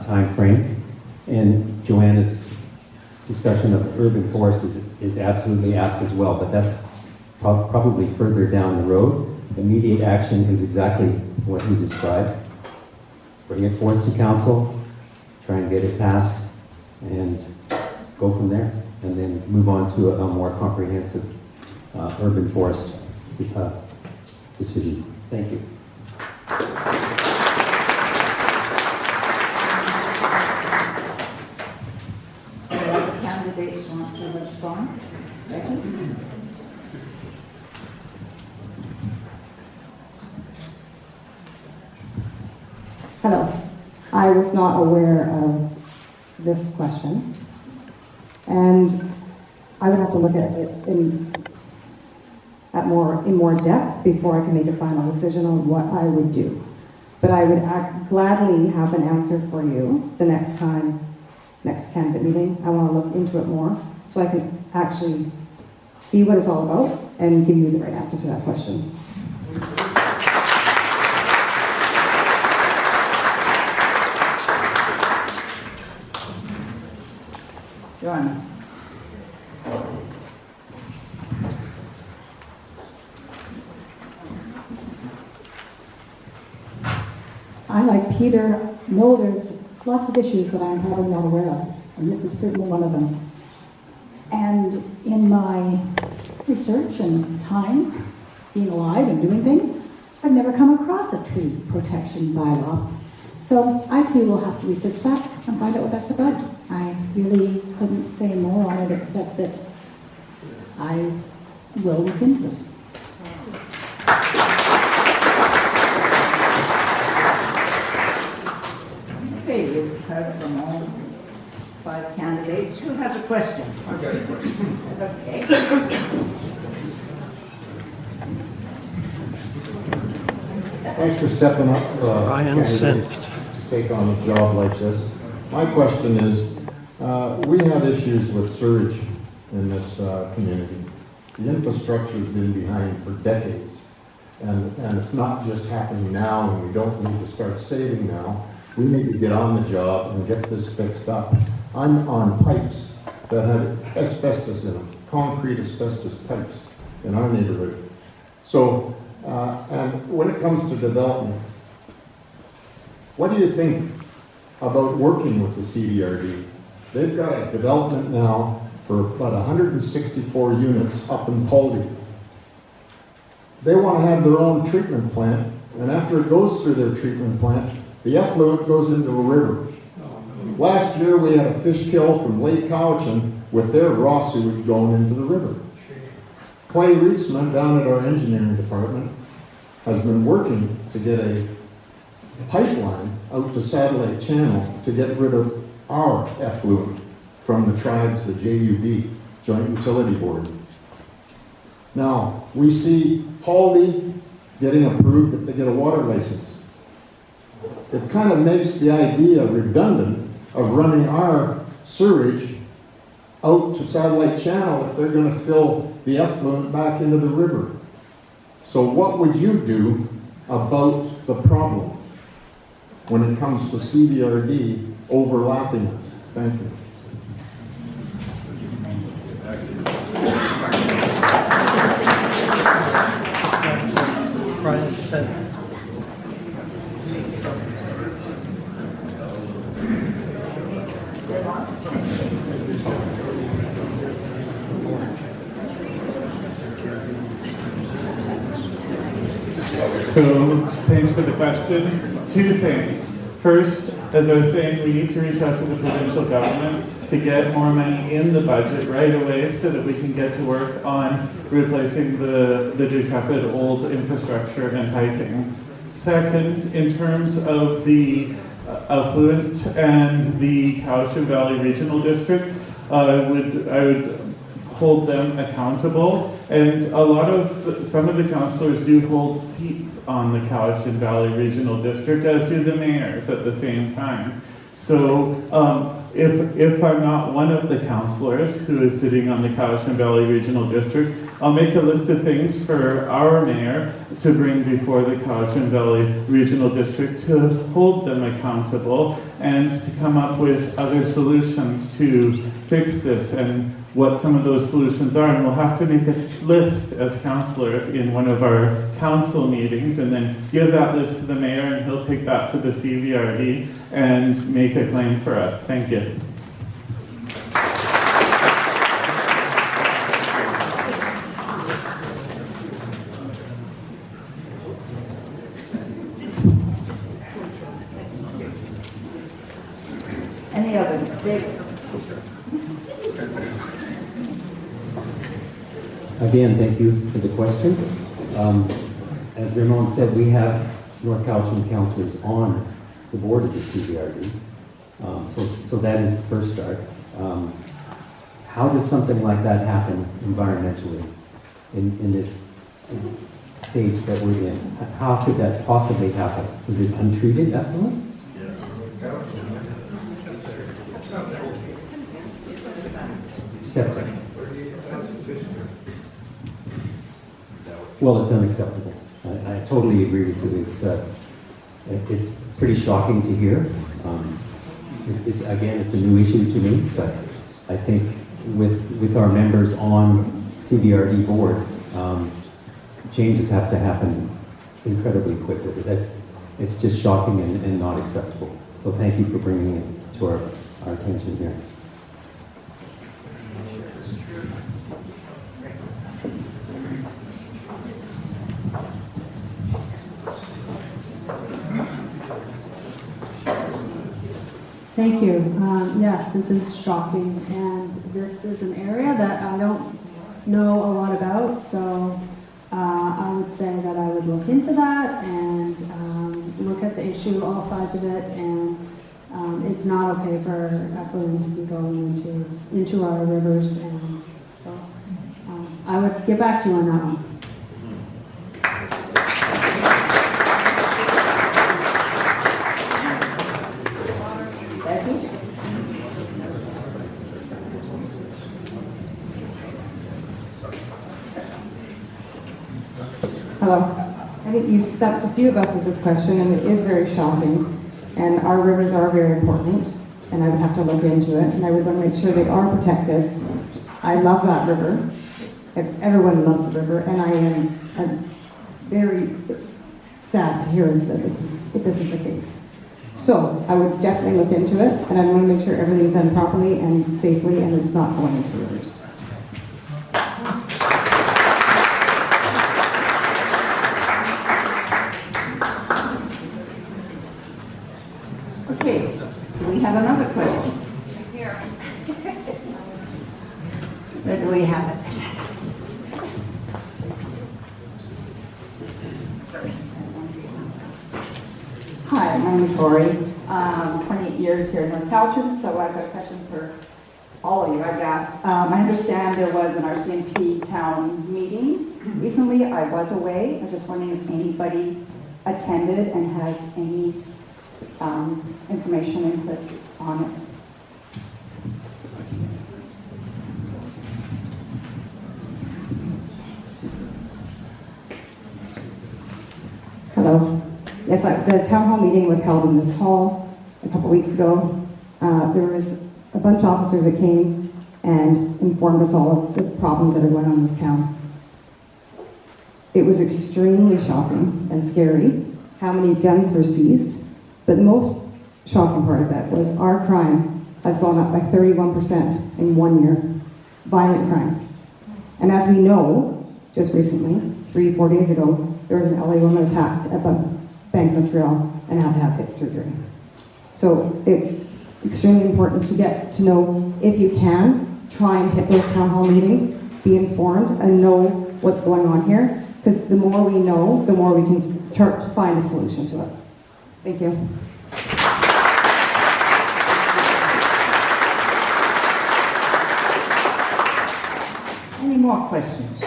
time frame. And Joanna's discussion of urban forest is absolutely apt as well, but that's probably further down the road. Immediate action is exactly what you described. Bring it forth to council, try and get it passed, and go from there, and then move on to a more comprehensive urban forest decision. Thank you. Any other candidates want to respond? Becky? Hello. I was not aware of this question, and I would have to look at it in more depth before I can make a final decision on what I would do. But I would gladly have an answer for you the next candidate meeting. I want to look into it more so I can actually see what it's all about and give you the right answer to that question. Joanna? I, like Peter, know there's lots of issues that I'm probably not aware of, and this is certainly one of them. And in my research and time, being alive and doing things, I've never come across a tree protection bylaw. So I too will have to research that and find out what that's about. I really couldn't say more on it except that I will look into it. Okay, you've heard from all 5 candidates. Who has a question? I've got a question. Okay. Thanks for stepping up. Ryan candidates, Senft. to take on a job like this. My question is, we have issues with sewage in this community. The infrastructure's been behind for decades, and it's not just happening now, and we don't need to start saving now. We need to get on the job and get this fixed up. I'm on pipes that have asbestos in them, concrete asbestos pipes in our neighborhood. So, and when it comes to development, what do you think about working with the CDRD? They've got a development now for about 164 units up in Poldy. They want to have their own treatment plant, and after it goes through their treatment plant, the effluent goes into a river. Last year we had a fish kill from Lake Cowichan with their raw sewage going into the river. Clay Reitsman down at our engineering department has been working to get a pipeline out to Satellite Channel to get rid of our effluent from the tribes, the JUB, Joint Utility Board. Now, we see Poldy getting approved if they get a water license. It kind of makes the idea redundant of running our sewage out to Satellite Channel if they're going to fill the effluent back into the river. So what would you do about the problem when it comes to CDRD overlapping us? Thank you. So thanks for the question. Two things. First, as I was saying, we need to reach out to the provincial government to get more money in the budget right away so that we can get to work on replacing the decrepit old infrastructure and piping. Second, in terms of the affluent and the Cowichan Valley Regional District, I would hold them accountable. And some of the councillors do hold seats on the Cowichan Valley Regional District, as do the mayors at the same time. So if I'm not one of the councillors who is sitting on the Cowichan Valley Regional District, I'll make a list of things for our mayor to bring before the Cowichan Valley Regional District to hold them accountable and to come up with other solutions to fix this and what some of those solutions are. And we'll have to make a list as councillors in one of our council meetings and then give that list to the mayor, and he'll take that to the CVRD and make a claim for us. Thank you. Any other big? Again, thank you for the question. As Raymon said, we have North Cowichan councillors on the board of the CVRD. So that is the first start. How does something like that happen environmentally in this stage that we're in? How could that possibly happen? Is it untreated effluent? Septic. Well, it's unacceptable. I totally agree with you. It's pretty shocking to hear. It's a new issue to me, but I think with our members on CVRD board, changes have to happen incredibly quickly. It's just shocking and not acceptable. So thank you for bringing it to our attention here. Thank you. Yes, this is shocking, and this is an area that I don't know a lot about, so I would say that I would look into that and look at the issue, all sides of it, and it's not okay for effluent to be going into our rivers, and so I would get back to you on that one. Hello. I think you stumped a few of us with this question, and it is very shocking. And our rivers are very important, and I would have to look into it, and I would want to make sure they are protected. I love that river. Everyone loves the river, and I am very sad to hear that this is the case. So I would definitely look into it, and I want to make sure everything's done properly and safely, and it's not going into rivers. Okay, we have another question. Here. Where do we have it? Hi, my name is Lori. 28 years here in North Cowichan, so I've got a question for all of you, I guess. I understand there was an RCMP town meeting recently. I was away. I'm just wondering if anybody attended and has any information input on it. Hello. Yes, the town hall meeting was held in this hall a couple weeks ago. There was a bunch of officers that came and informed us all of the problems that are going on in this town. It was extremely shocking and scary how many guns were seized, but the most shocking part of that was our crime has gone up by 31% in 1 year, violent crime. And as we know, just recently, 3-4 days ago, there was an LA woman attacked at Bank Montreal and had to have hip surgery. So it's extremely important to get to know, if you can, try and hit those town hall meetings, be informed and know what's going on here, because the more we know, the more we can start to find a solution to it. Thank you. Any more questions?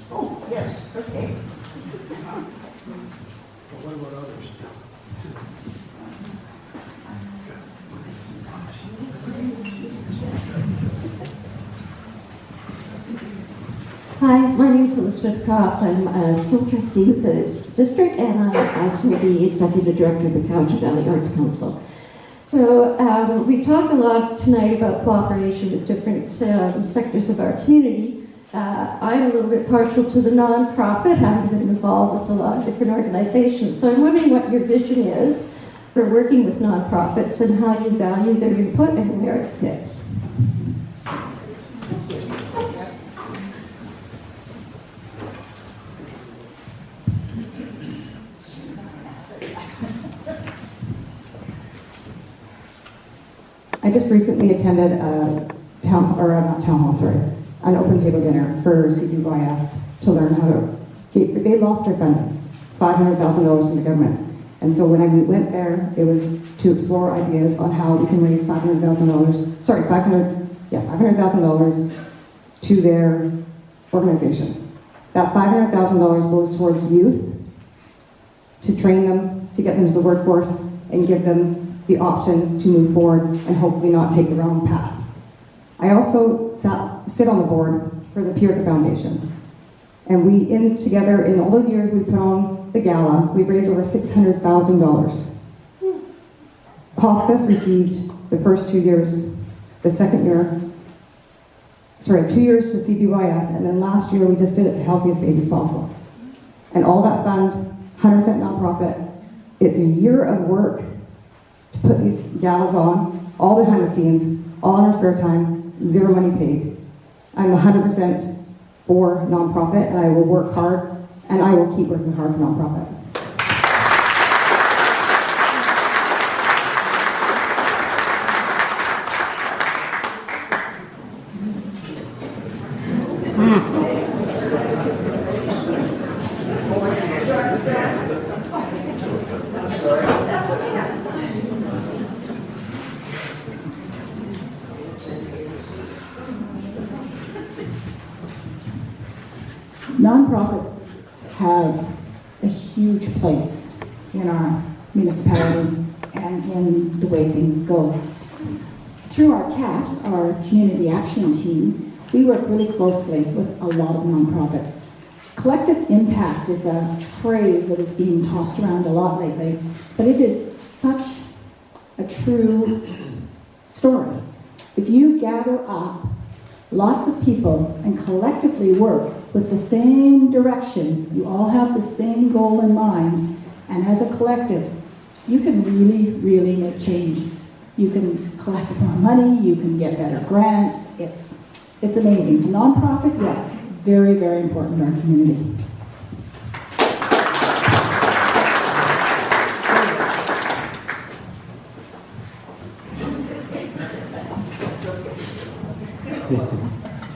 Oh, yes, okay. What about others? Hi, my name is Elizabeth Croft. I'm a school trustee with this district, and I'm also the executive director of the Cowichan Valley Arts Council. So we talk a lot tonight about cooperation with different sectors of our community. I'm a little bit partial to the nonprofit, having been involved with a lot of different organizations. So I'm wondering what your vision is for working with nonprofits and how you value their input and where it fits. I just recently attended an open table dinner for CBYS to learn how to, they lost their funding, $500,000 from the government. And so when I went there, it was to explore ideas on how we can raise $500,000 to their organization. That $500,000 goes towards youth, to train them, to get them to the workforce, and give them the option to move forward and hopefully not take the wrong path. I also sit on the board for the Purica Foundation. And together, in all the years we put on the gala, we've raised over $600,000. Hospice received the first 2 years, the second year, 2 years to CBYS, and then last year we just did it to Healthiest Babies Possible. And all that fund, 100% nonprofit, it's a year of work to put these galas on, all behind the scenes, all in our spare time, zero money paid. I'm 100% for nonprofit, and I will work hard, and I will keep working hard for nonprofit. Nonprofits have a huge place in our municipality and in the way things go. Through our CAT, our Community Action Team, we work really closely with a lot of nonprofits. Collective impact is a phrase that is being tossed around a lot lately, but it is such a true story. If you gather up lots of people and collectively work with the same direction, you all have the same goal in mind, and as a collective, you can really, really make change. You can collect more money, you can get better grants, it's amazing. So nonprofit, yes, very, very important in our community.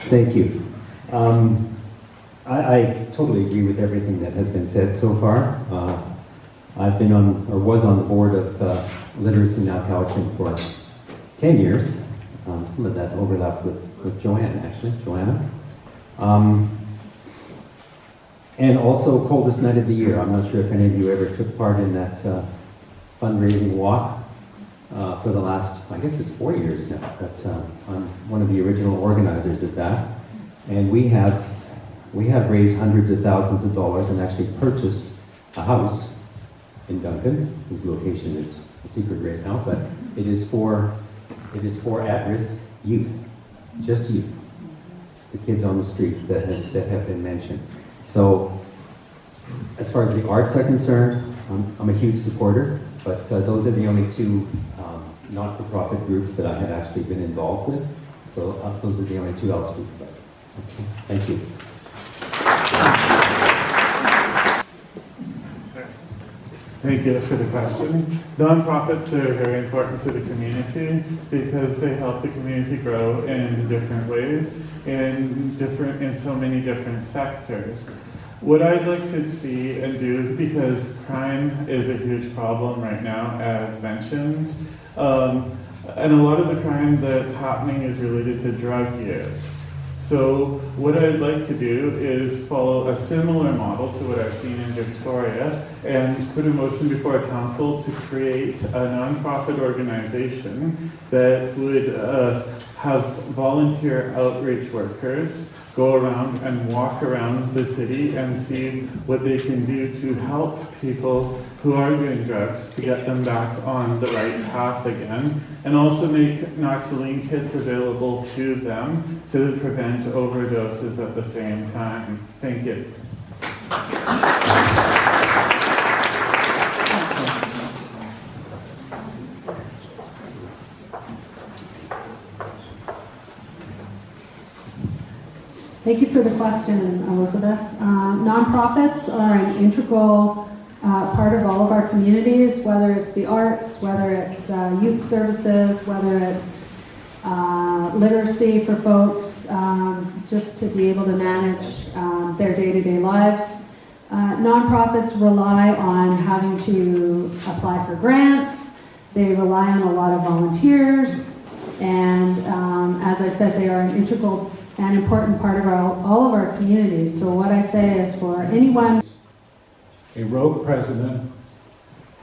Thank you. I totally agree with everything that has been said so far. I've been on, or was on the board of Literacy Now Cowichan for 10 years. Some of that overlapped with Joanne, actually, Joanna. And also Coldest Night of the Year. I'm not sure if any of you ever took part in that fundraising walk for the last, I guess it's 4 years now, but I'm one of the original organizers of that. And we have raised hundreds of thousands of dollars and actually purchased a house in Duncan, whose location is a secret right now, but it is for at-risk youth, just youth, the kids on the street that have been mentioned. So, as far as the arts are concerned, I'm a huge supporter, but those are the only two not-for-profit groups that I have actually been involved with. So those are the only two I'll speak about. Okay. Thank you. Thank you for the question. Nonprofits are very important to the community because they help the community grow in different ways, in so many different sectors. What I'd like to see and do, because crime is a huge problem right now, as mentioned, and a lot of the crime that's happening is related to drug use. So what I'd like to do is follow a similar model to what I've seen in Victoria and put a motion before council to create a nonprofit organization that would have volunteer outreach workers go around and walk around the city and see what they can do to help people who are doing drugs to get them back on the right path again, and also make Noxaline kits available to them to prevent overdoses at the same time. Thank you. Thank you for the question, Elizabeth. Nonprofits are an integral part of all of our communities, whether it's the arts, whether it's youth services, whether it's literacy for folks, just to be able to manage their day-to-day lives. Nonprofits rely on having to apply for grants. They rely on a lot of volunteers, and as I said, they are an integral and important part of all of our communities. So what I say is, for anyone... A rogue president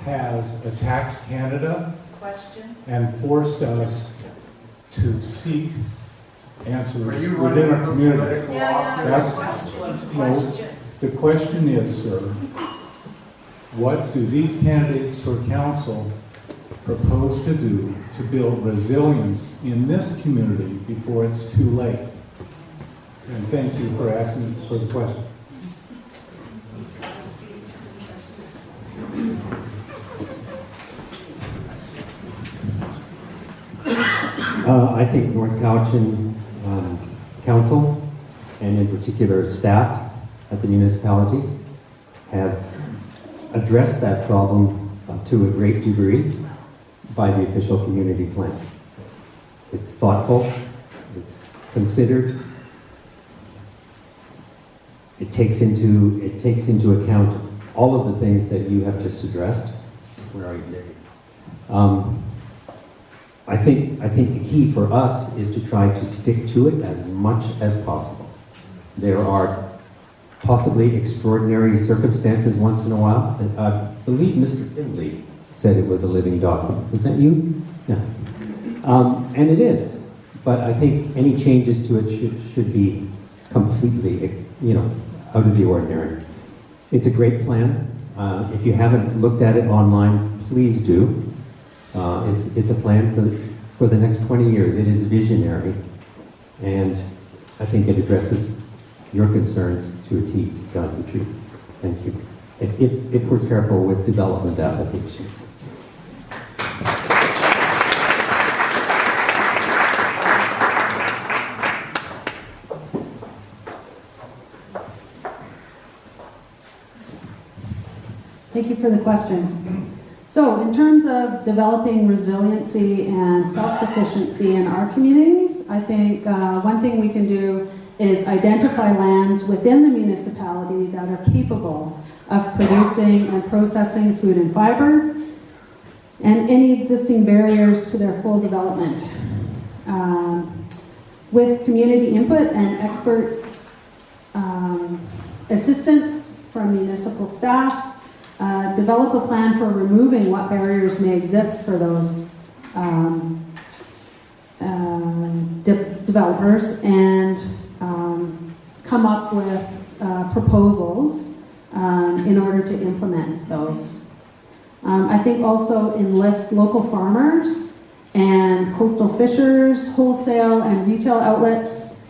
has attacked Canada and forced us to seek answers within our communities. The question is, sir, what do these candidates for council propose to do to build resilience in this community before it's too late? And thank you for asking for the question. I think North Cowichan Council, and in particular staff at the municipality, have addressed that problem to a great degree by the official community plan. It's thoughtful, it's considered, it takes into account all of the things that you have just addressed. Where are you, Becky? I think the key for us is to try to stick to it as much as possible. There are possibly extraordinary circumstances once in a while. I believe Mr. Findlay said it was a living document. Was that you? Yeah. And it is. But I think any changes to it should be completely, out of the ordinary. It's a great plan. If you haven't looked at it online, please do. It's a plan for the next 20 years. It is visionary, and I think it addresses your concerns to a T, to tell you the truth. Thank you. If we're careful with development applications. Thank you for the question. So, in terms of developing resiliency and self-sufficiency in our communities, I think one thing we can do is identify lands within the municipality that are capable of producing and processing food and fiber, and any existing barriers to their full development. With community input and expert assistance from municipal staff, develop a plan for removing what barriers may exist for those developers, and come up with proposals in order to implement those. I think also enlist local farmers and coastal fishers, wholesale and retail outlets,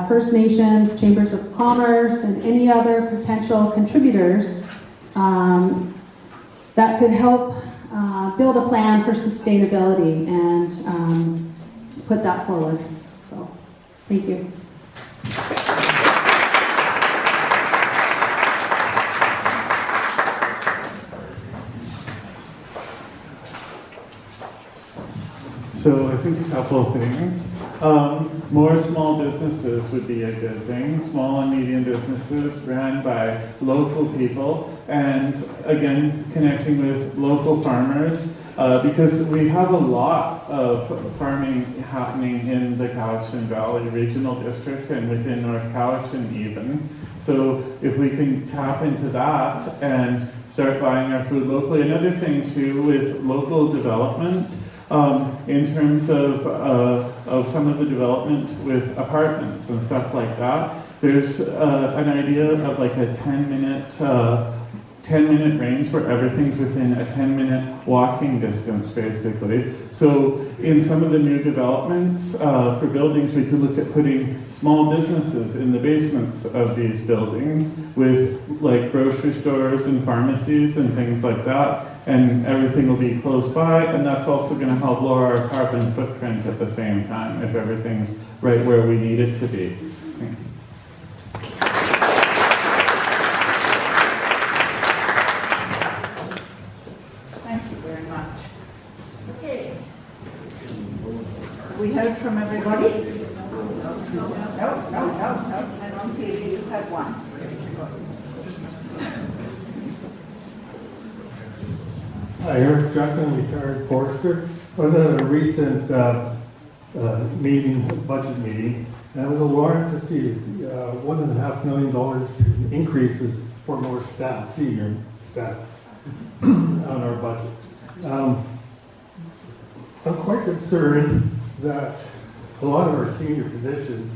First Nations, chambers of commerce, and any other potential contributors that could help build a plan for sustainability and put that forward. So, thank you. So I think a couple of things. More small businesses would be a good thing. Small and medium businesses ran by local people, and again, connecting with local farmers, because we have a lot of farming happening in the Cowichan Valley Regional District and within North Cowichan even. So if we can tap into that and start buying our food locally. Another thing too with local development, in terms of some of the development with apartments and stuff like that, there's an idea of like a 10-minute range where everything's within a 10-minute walking distance, basically. So in some of the new developments for buildings, we could look at putting small businesses in the basements of these buildings with like grocery stores and pharmacies and things like that, and everything will be close by, and that's also going to help lower our carbon footprint at the same time if everything's right where we need it to be. Thank you. Thank you very much. Okay. We heard from everybody? No. And on TV, you had one. Hi, Eric Juckman, retired forester. I was at a recent budget meeting, and I was alarmed to see $1.5 million increases for more staff, senior staff, on our budget. I'm quite concerned that a lot of our senior positions,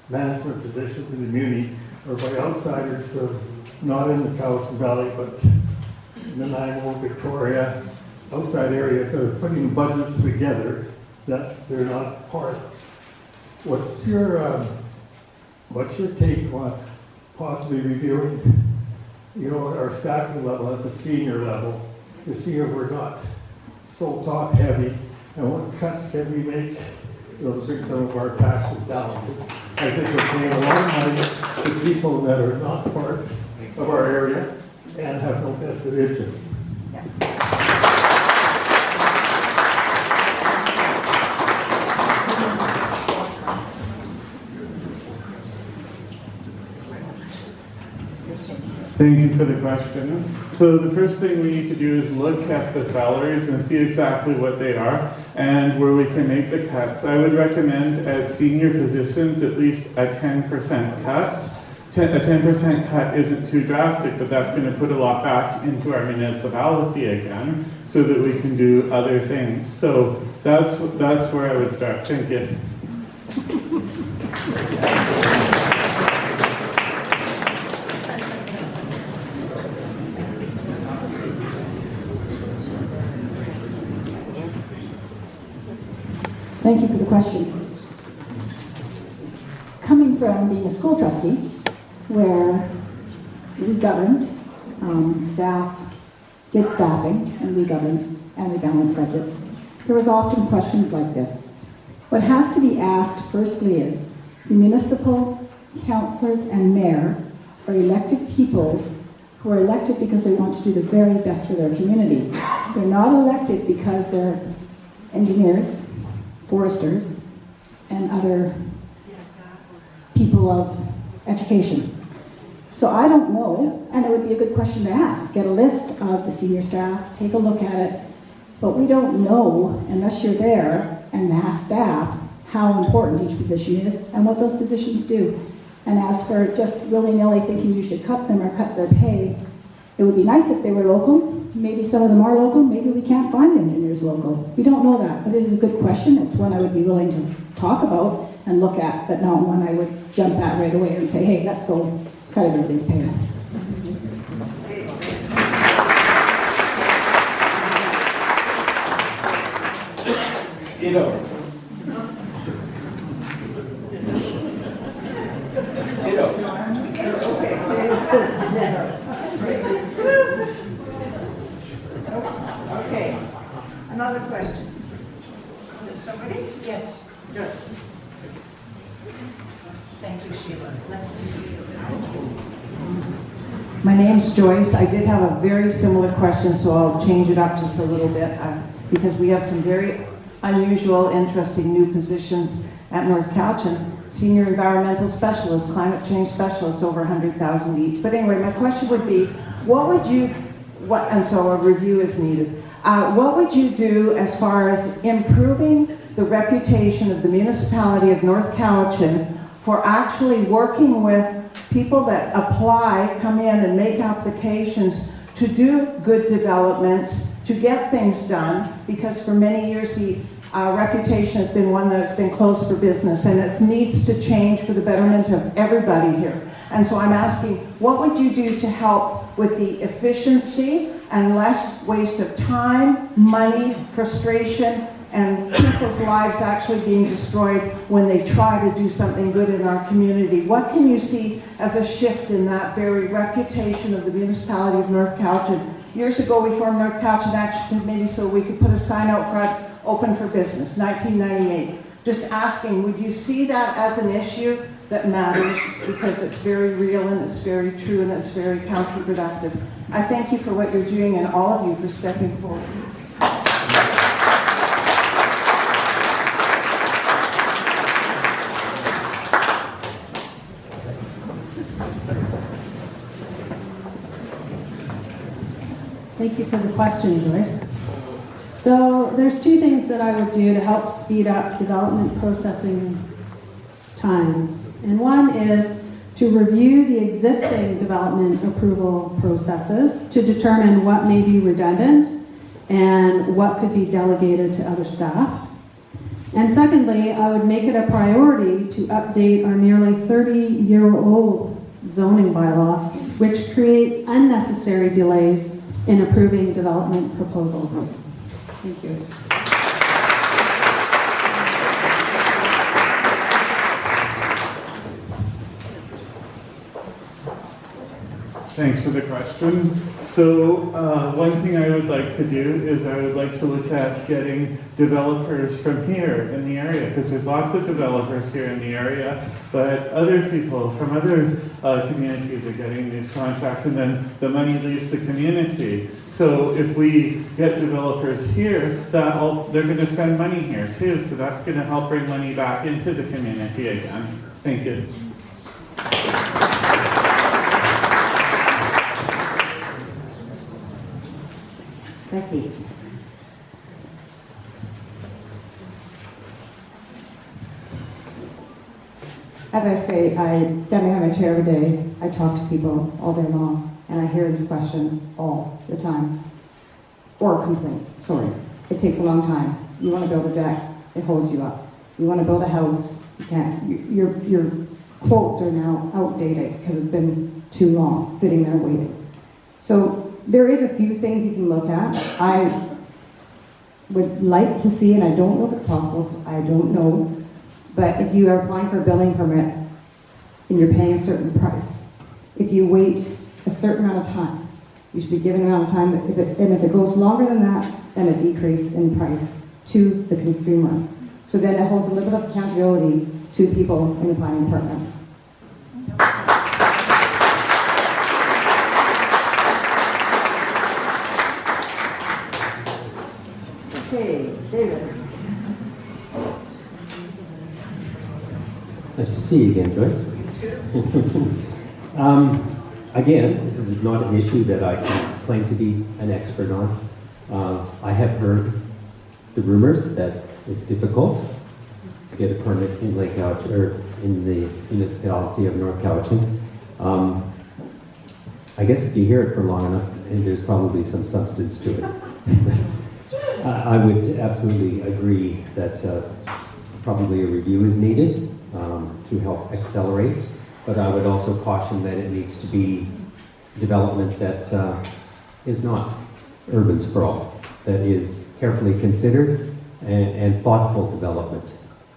management positions in the community, are by outsiders, not in the Cowichan Valley, but in the Nanaimo, Victoria, outside areas that are putting budgets together that they're not part of. What's your take on possibly reviewing, our staffing level at the senior level to see if we're not so top heavy, and what cuts can we make to bring some of our taxes down? I think we're paying a lot of money to people that are not part of our area and have no vested interest. Thank you for the question. So the first thing we need to do is look at the salaries and see exactly what they are and where we can make the cuts. I would recommend at senior positions at least a 10% cut. A 10% cut isn't too drastic, but that's going to put a lot back into our municipality again so that we can do other things. So that's where I would start. Thank you. Thank you for the question. Coming from being a school trustee, where we governed, staff did staffing, and we governed, and we balanced budgets, there was often questions like this. What has to be asked firstly is, the municipal councillors and mayor are elected peoples who are elected because they want to do the very best for their community. They're not elected because they're engineers, foresters, and other people of education. So I don't know, and it would be a good question to ask. Get a list of the senior staff, take a look at it, but we don't know, unless you're there and ask staff, how important each position is and what those positions do. And as for just willy-nilly thinking you should cut them or cut their pay, it would be nice if they were local. Maybe some of them are local, maybe we can't find engineers local. We don't know that, but it is a good question. It's one I would be willing to talk about and look at, but not one I would jump at right away and say, hey, let's go cut everybody's pay. Ditto. Okay, another question. Somebody? Yes. Good. Thank you, Sheila. It's nice to see you. My name's Joyce. I did have a very similar question, so I'll change it up just a little bit because we have some very unusual, interesting new positions at North Cowichan. Senior environmental specialist, climate change specialist, over 100,000 each. But anyway, my question would be, and so a review is needed. What would you do as far as improving the reputation of the municipality of North Cowichan for actually working with people that apply, come in and make applications to do good developments, to get things done, because for many years the reputation has been one that's been closed for business, and it needs to change for the betterment of everybody here. And so I'm asking, what would you do to help with the efficiency and less waste of time, money, frustration, and people's lives actually being destroyed when they try to do something good in our community? What can you see as a shift in that very reputation of the municipality of North Cowichan? Years ago, we formed North Cowichan Action Committee so we could put a sign out front, open for business, 1998. Just asking, would you see that as an issue that matters, because it's very real and it's very true and it's very counterproductive? I thank you for what you're doing and all of you for stepping forward. Thank you for the question, Joyce. So there's two things that I would do to help speed up development processing times. And one is to review the existing development approval processes to determine what may be redundant and what could be delegated to other staff. And secondly, I would make it a priority to update our nearly 30-year-old zoning bylaw, which creates unnecessary delays in approving development proposals. Thank you. Thanks for the question. So one thing I would like to do is I would like to look at getting developers from here in the area, because there's lots of developers here in the area, but other people from other communities are getting these contracts, and then the money leaves the community. So if we get developers here, they're going to spend money here too, so that's going to help bring money back into the community again. Thank you. Becky. As I say, I stand behind my chair every day. I talk to people all day long, and I hear this question all the time. Or complaint, sorry. It takes a long time. You want to build a deck, it holds you up. You want to build a house, you can't. Your quotes are now outdated because it's been too long sitting there waiting. So there is a few things you can look at. I would like to see, and I don't know if it's possible, I don't know, but if you are applying for a building permit and you're paying a certain price, if you wait a certain amount of time, you should be given an amount of time, and if it goes longer than that, then a decrease in price to the consumer. So then it holds a little bit of accountability to people in the planning department. Okay, David. Nice to see you again, Joyce. Again, this is not an issue that I can claim to be an expert on. I have heard the rumors that it's difficult to get a permit in Lake Cowichan, or in the municipality of North Cowichan. I guess if you hear it for long enough, and there's probably some substance to it. I would absolutely agree that probably a review is needed to help accelerate, but I would also caution that it needs to be development that is not urban sprawl, that is carefully considered and thoughtful development,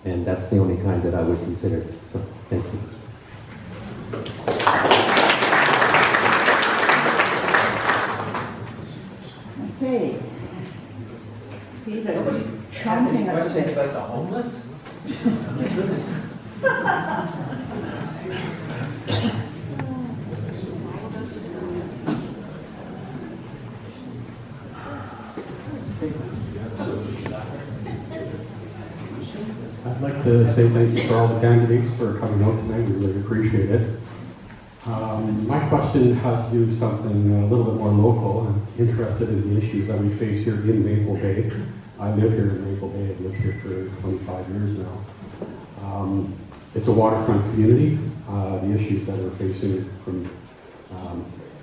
and that's the only kind that I would consider. So, thank you. Okay. Peter was chomping at the questions bit. about the homeless? Oh my goodness. I'd like to say thank you for all the candidates for coming out tonight. We really appreciate it. My question has to do with something a little bit more local. I'm interested in the issues that we face here in Maple Bay. I live here in Maple Bay. I've lived here for 25 years now. It's a waterfront community. The issues that we're facing from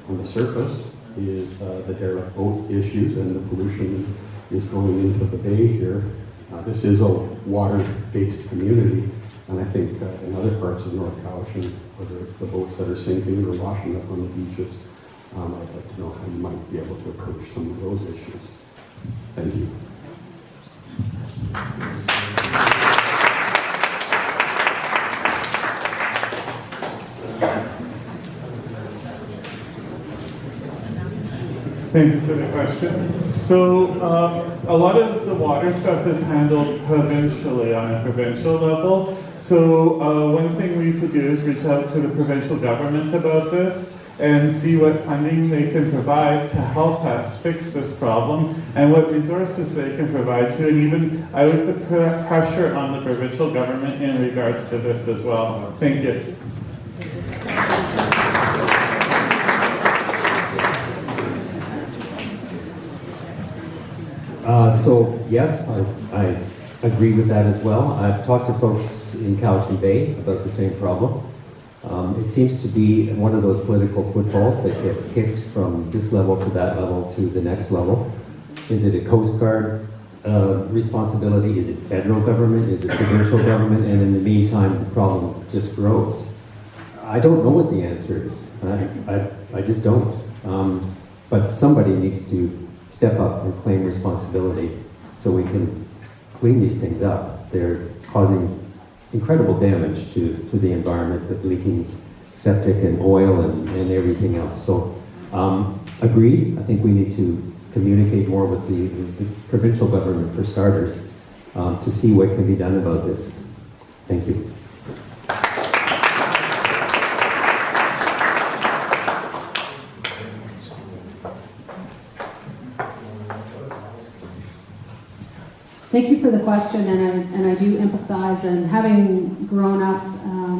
on the surface is the derelict boat issues, and the pollution is going into the bay here. This is a water-based community, and I think in other parts of North Cowichan, whether it's the boats that are sinking or washing up on the beaches, I'd like to know how you might be able to approach some of those issues. Thank you. Thank you for the question. So a lot of the water stuff is handled provincially on a provincial level. So one thing we could do is reach out to the provincial government about this and see what funding they can provide to help us fix this problem and what resources they can provide to, and even I would put pressure on the provincial government in regards to this as well. Thank you. So yes, I agree with that as well. I've talked to folks in Cowichan Bay about the same problem. It seems to be one of those political footballs that gets kicked from this level to that level to the next level. Is it a Coast Guard responsibility? Is it federal government? Is it provincial government? And in the meantime, the problem just grows. I don't know what the answer is. I just don't. But somebody needs to step up and claim responsibility so we can clean these things up. They're causing incredible damage to the environment with leaking septic and oil and everything else. So agreed, I think we need to communicate more with the provincial government for starters to see what can be done about this. Thank you. Thank you for the question, and I do empathize. And having grown up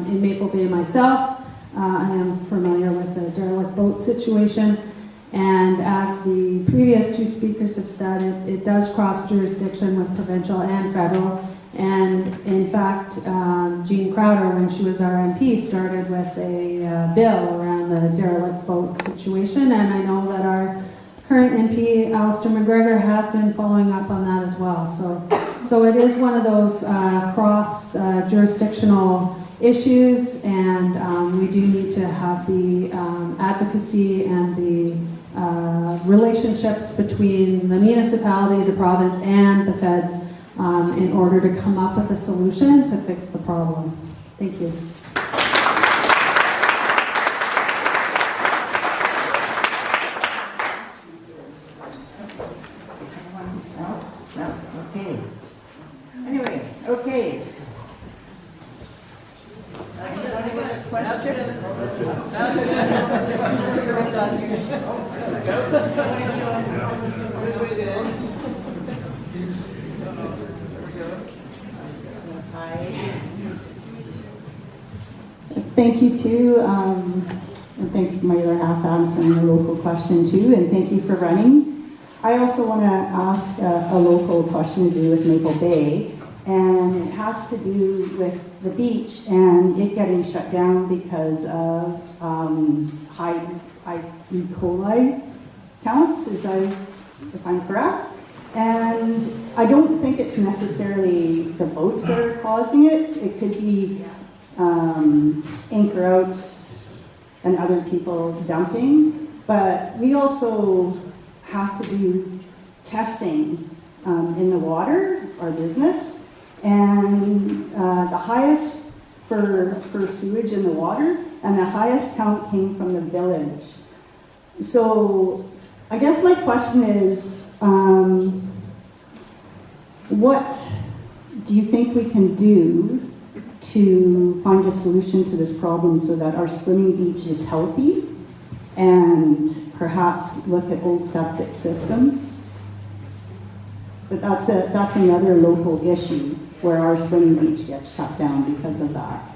in Maple Bay myself, I am familiar with the derelict boat situation. And as the previous two speakers have said, it does cross jurisdiction with provincial and federal. And in fact, Jean Crowder, when she was our MP, started with a bill around the derelict boat situation. And I know that our current MP, Alistair McGregor, has been following up on that as well. So it is one of those cross jurisdictional issues, and we do need to have the advocacy and the relationships between the municipality, the province, and the feds in order to come up with a solution to fix the problem. Thank you. Okay. Thank you too, and thanks for my other half answering the local question too, and thank you for running. I also want to ask a local question to do with Maple Bay, and it has to do with the beach and it getting shut down because of high E. coli counts, if I'm correct. And I don't think it's necessarily the boats that are causing it. It could be anchor outs and other people dumping. But we also have to do testing in the water, our business. And the highest for sewage in the water, and the highest count came from the village. So I guess my question is, what do you think we can do to find a solution to this problem so that our swimming beach is healthy, and perhaps look at old septic systems? But that's another local issue. where our swimming beach gets shut down because of that.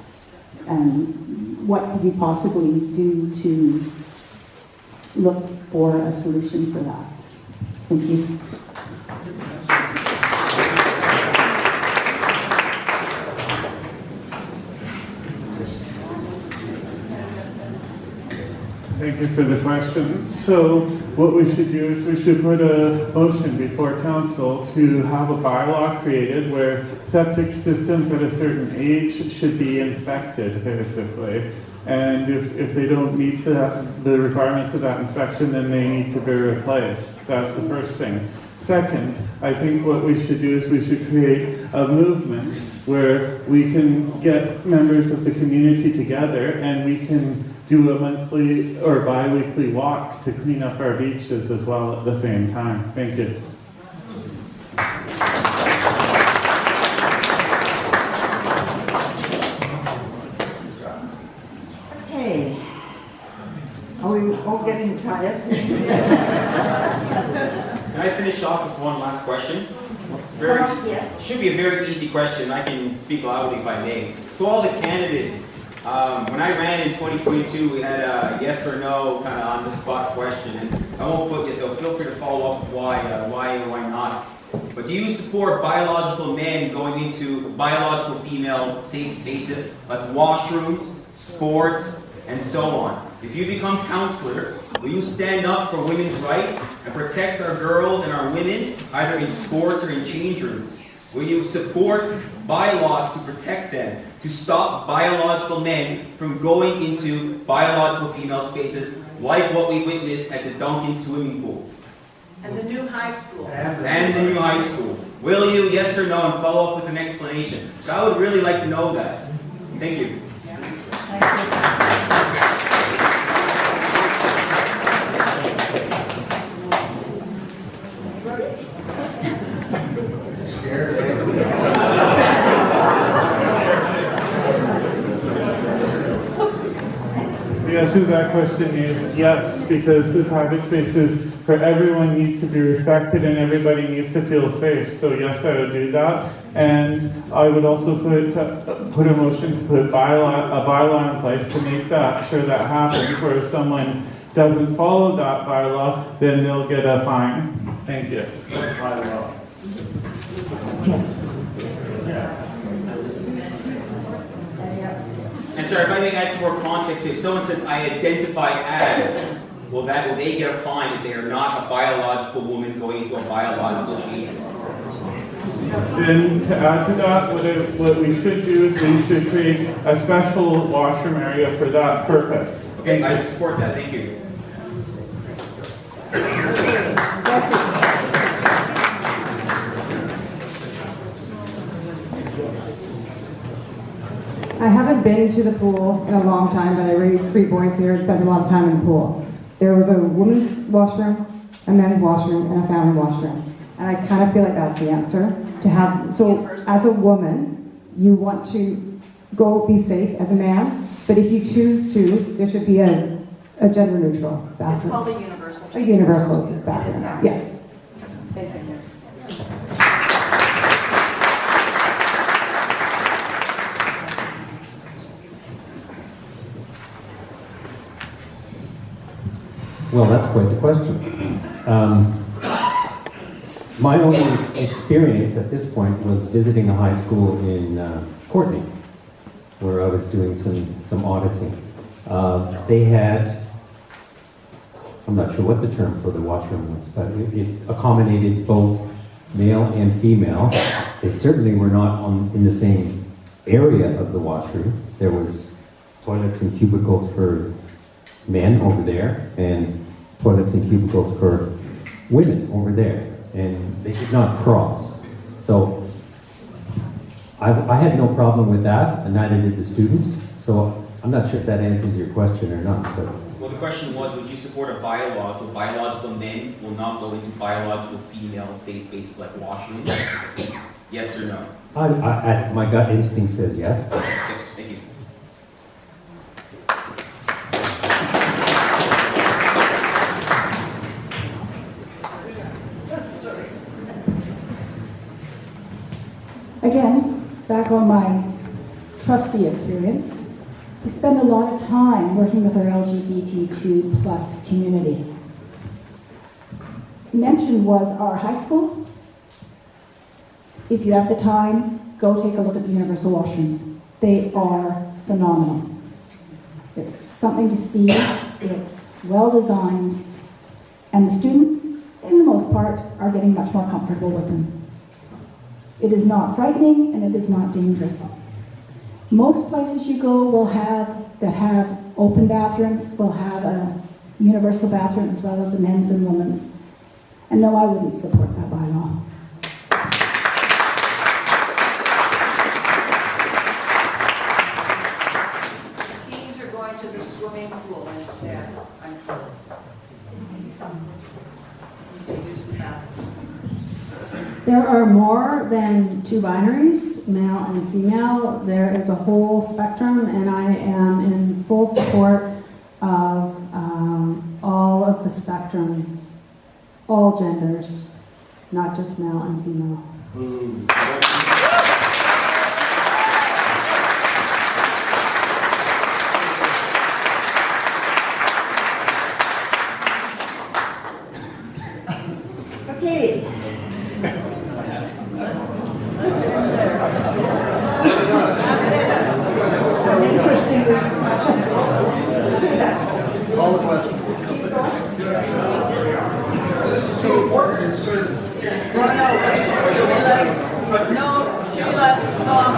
And what could you possibly do to look for a solution for that? Thank you. Thank you for the question. So what we should do is we should put a motion before council to have a bylaw created where septic systems at a certain age should be inspected, basically. And if they don't meet the requirements of that inspection, then they need to be replaced. That's the first thing. Second, I think what we should do is we should create a movement where we can get members of the community together and we can do a monthly or bi-weekly walk to clean up our beaches as well at the same time. Thank you. Okay. Are we all getting tired? Can I finish off with one last question? Should be a very easy question. I can speak loudly if I may. To all the candidates, when I ran in 2022, we had a yes or no kind of on-the-spot question, and I won't put you, so feel free to follow up why or why not. But do you support biological men going into biological female safe spaces like washrooms, sports, and so on? If you become councillor, will you stand up for women's rights and protect our girls and our women, either in sports or in change rooms? Will you support bylaws to protect them, to stop biological men from going into biological female spaces like what we witnessed at the Duncan swimming pool? And the new high school. And the new high school. Will you, yes or no, and follow up with an explanation? I would really like to know that. Thank you. The answer to that question is yes, because the private spaces for everyone need to be respected and everybody needs to feel safe. So yes, I would do that. And I would also put a motion to put a bylaw in place to make that sure that happens, where if someone doesn't follow that bylaw, then they'll get a fine. Thank you. Bylaw. And sir, if I may add some more context, if someone says, I identify as, will they get a fine if they are not a biological woman going into a biological change room? Then to add to that, what we should do is we should create a special washroom area for that purpose. Okay, I support that. Thank you. I haven't been to the pool in a long time, but I raised 3 boys here and spent a lot of time in the pool. There was a women's washroom, a men's washroom, and a family washroom. And I kind of feel like that's the answer. To have, so as a woman, you want to go be safe as a man, but if you choose to, there should be a gender neutral bathroom. It's called a universal. A universal bathroom, yes. Thank you. Well, that's quite the question. My only experience at this point was visiting a high school in Courtney, where I was doing some auditing. They had, I'm not sure what the term for the washroom was, but it accommodated both male and female. They certainly were not in the same area of the washroom. There was toilets and cubicles for men over there, and toilets and cubicles for women over there, and they did not cross. So I had no problem with that, and neither did the students. So I'm not sure if that answers your question or not. But Well, the question was, would you support a bylaw so biological men will not go into biological female safe spaces like washrooms? Yes or no? My gut instinct says yes. Okay, thank you. Again, back on my trustee experience, we spend a lot of time working with our LGBTQ plus community. Mentioned was our high school. If you have the time, go take a look at the universal washrooms. They are phenomenal. It's something to see, it's well designed, and the students, in the most part, are getting much more comfortable with them. It is not frightening and it is not dangerous. Most places you go will that have open bathrooms will have a universal bathroom as well as a men's and women's. And no, I wouldn't support that bylaw. Teens are going to the swimming pool instead, I'm told. They use the bathroom. There are more than two binaries, male and female. There is a whole spectrum, and I am in full support of all of the spectrums, all genders, not just male and female. Okay. All the questions. This is too important, sir. No, Sheila, stop.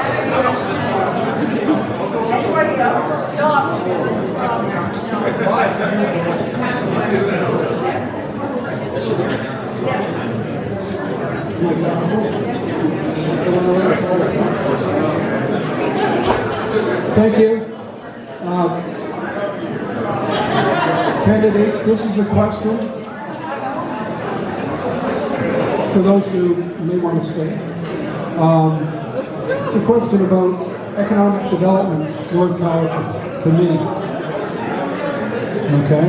Thank you. Candidates, this is a question for those who may want to stay. It's a question about economic development, North Cowichan Committee. Okay?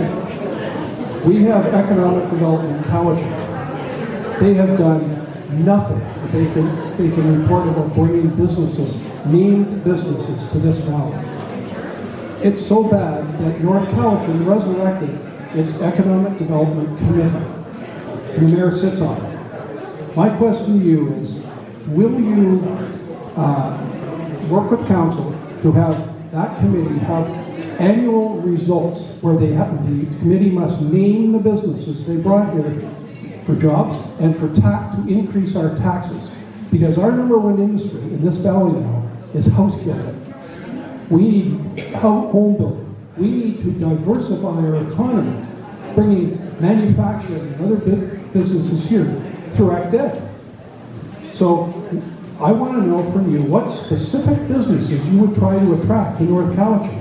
We have economic development in Cowichan. They have done nothing that they can report about bringing businesses, named businesses, to this valley. It's so bad that North Cowichan resurrected its Economic Development Committee. The mayor sits on it. My question to you is, will you work with council to have that committee have annual results where the committee must name the businesses they brought here for jobs and for to increase our taxes? Because our number one industry in this valley now is house building. We need home building. We need to diversify our economy, bringing manufacturing and other businesses here through ACDED. So I want to know from you what specific businesses you would try to attract to North Cowichan.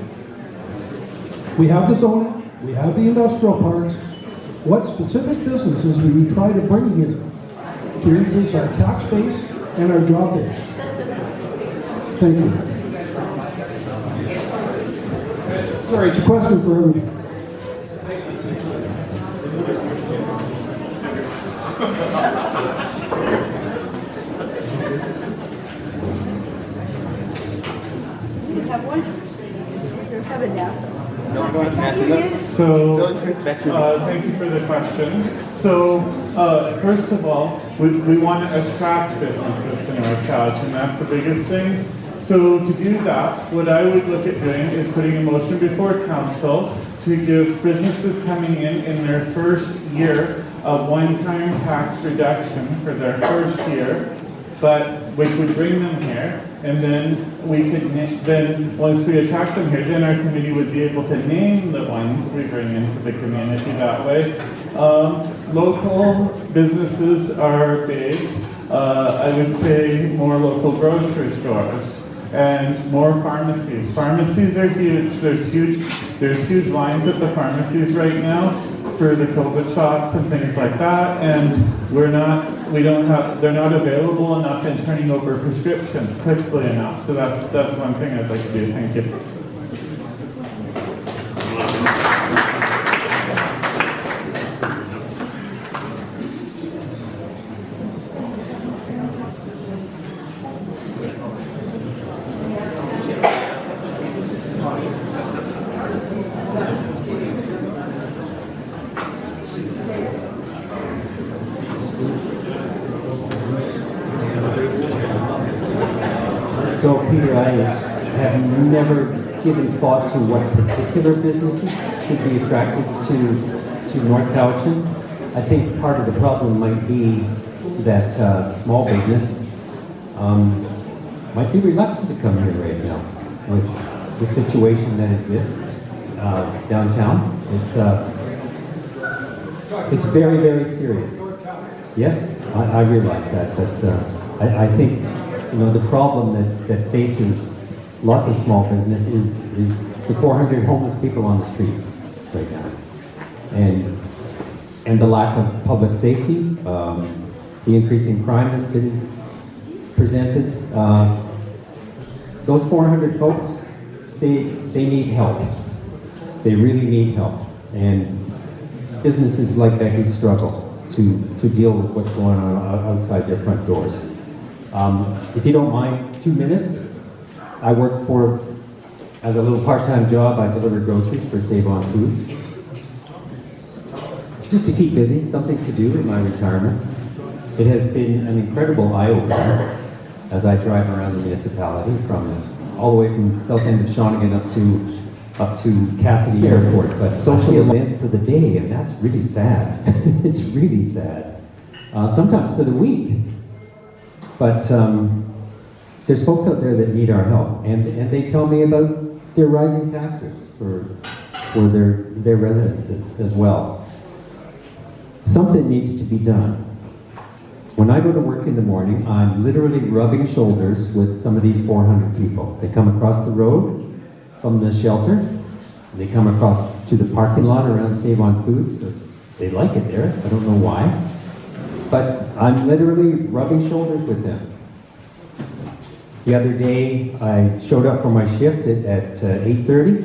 We have the zoning, we have the industrial parks. What specific businesses will you try to bring here to increase our tax base and our job base? Thank you. Sorry, it's a question for everybody. You have one. You have it now. So, thank you for the question. So, first of all, we want to attract businesses to North Cowichan, and that's the biggest thing. So to do that, what I would look at doing is putting a motion before council to give businesses coming in their first year a one-time tax reduction for their first year, but which would bring them here, and then we could once we attract them here, then our committee would be able to name the ones we bring into the community that way. Local businesses are big. I would say more local grocery stores. And more pharmacies. Pharmacies are huge. There's huge lines at the pharmacies right now for the COVID shots and things like that. And they're not available enough in turning over prescriptions quickly enough. So that's one thing I'd like to do. Thank you. Peter, I have never given thought to what particular businesses should be attracted to North Cowichan. I think part of the problem might be that small business might be reluctant to come here right now with the situation that exists downtown. It's very, very serious. Yes, I realize that, but I think the problem that faces lots of small business is the 400 homeless people on the street right now, and the lack of public safety, the increasing crime has been presented. Those 400 folks, they need help. They really need help, and businesses like Becky's struggle to deal with what's going on outside their front doors. If you don't mind, 2 minutes. I work as a little part-time job, I deliver groceries for Save On Foods. Just to keep busy, something to do in my retirement. It has been an incredible eye-opener as I drive around the municipality all the way from south end of Shawnigan up to Cassidy Airport. But social event for the day, and that's really sad. It's really sad. Sometimes for the week. But there's folks out there that need our help, and they tell me about their rising taxes for their residences as well. Something needs to be done. When I go to work in the morning, I'm literally rubbing shoulders with some of these 400 people. They come across the road from the shelter. They come across to the parking lot around Save On Foods because they like it there. I don't know why. But I'm literally rubbing shoulders with them. The other day, I showed up for my shift at 8:30,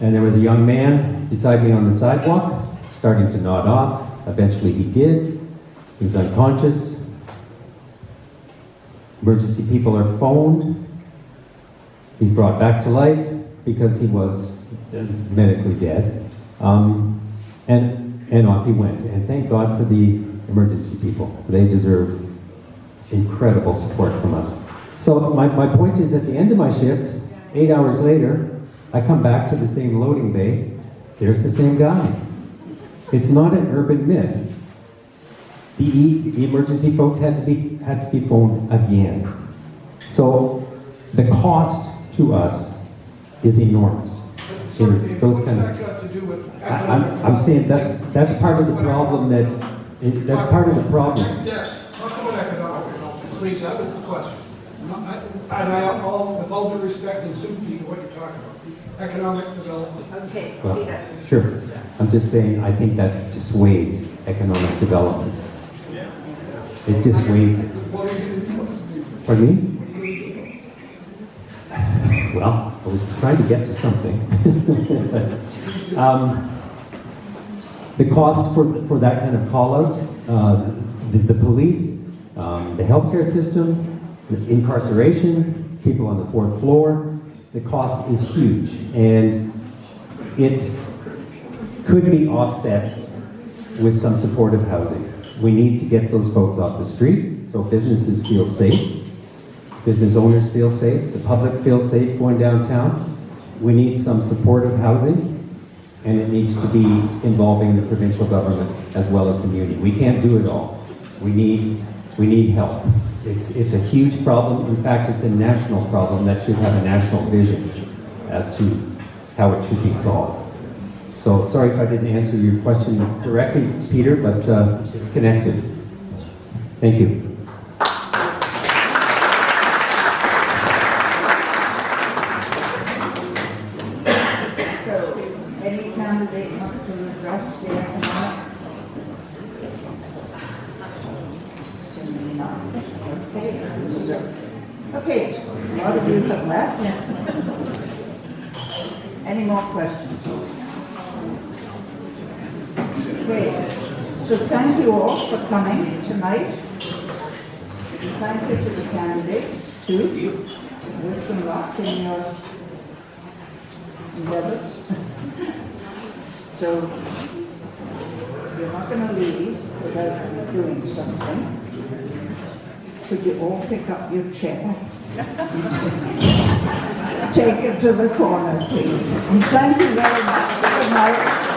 and there was a young man beside me on the sidewalk, starting to nod off. Eventually he did. He was unconscious. Emergency people are phoned. He's brought back to life because he was medically dead. And off he went. And thank God for the emergency people. They deserve incredible support from us. So my point is, at the end of my shift, 8 hours later, I come back to the same loading bay. There's the same guy. It's not an urban myth. The emergency folks had to be phoned again. So the cost to us is enormous. Those kind of. I'm saying that's part of the problem. That's part of the problem. Talk about economic, please. That was the question. With all due respect and sympathy to what you're talking about, economic development. Okay. Well, sure. I'm just saying I think that dissuades economic development. It dissuades it. Pardon me? Well, I was trying to get to something. The cost for that kind of call-out, the police, the healthcare system, the incarceration, people on the 4th floor, the cost is huge. And it could be offset with some supportive housing. We need to get those folks off the street so businesses feel safe, business owners feel safe, the public feels safe going downtown. We need some supportive housing, and it needs to be involving the provincial government as well as the community. We can't do it all. We need help. It's a huge problem. In fact, it's a national problem that should have a national vision as to how it should be solved. So sorry if I didn't answer your question directly, Peter, but it's connected. Thank you. So, any candidate wants to address the economic? Okay, a lot of you have left. Any more questions? Okay, so thank you all for coming tonight. Thank you to the candidates too. Wish them luck in your endeavors. So you're not going to leave without doing something. Could you all pick up your chair? Take it to the corner, please. And thank you very much. Good night.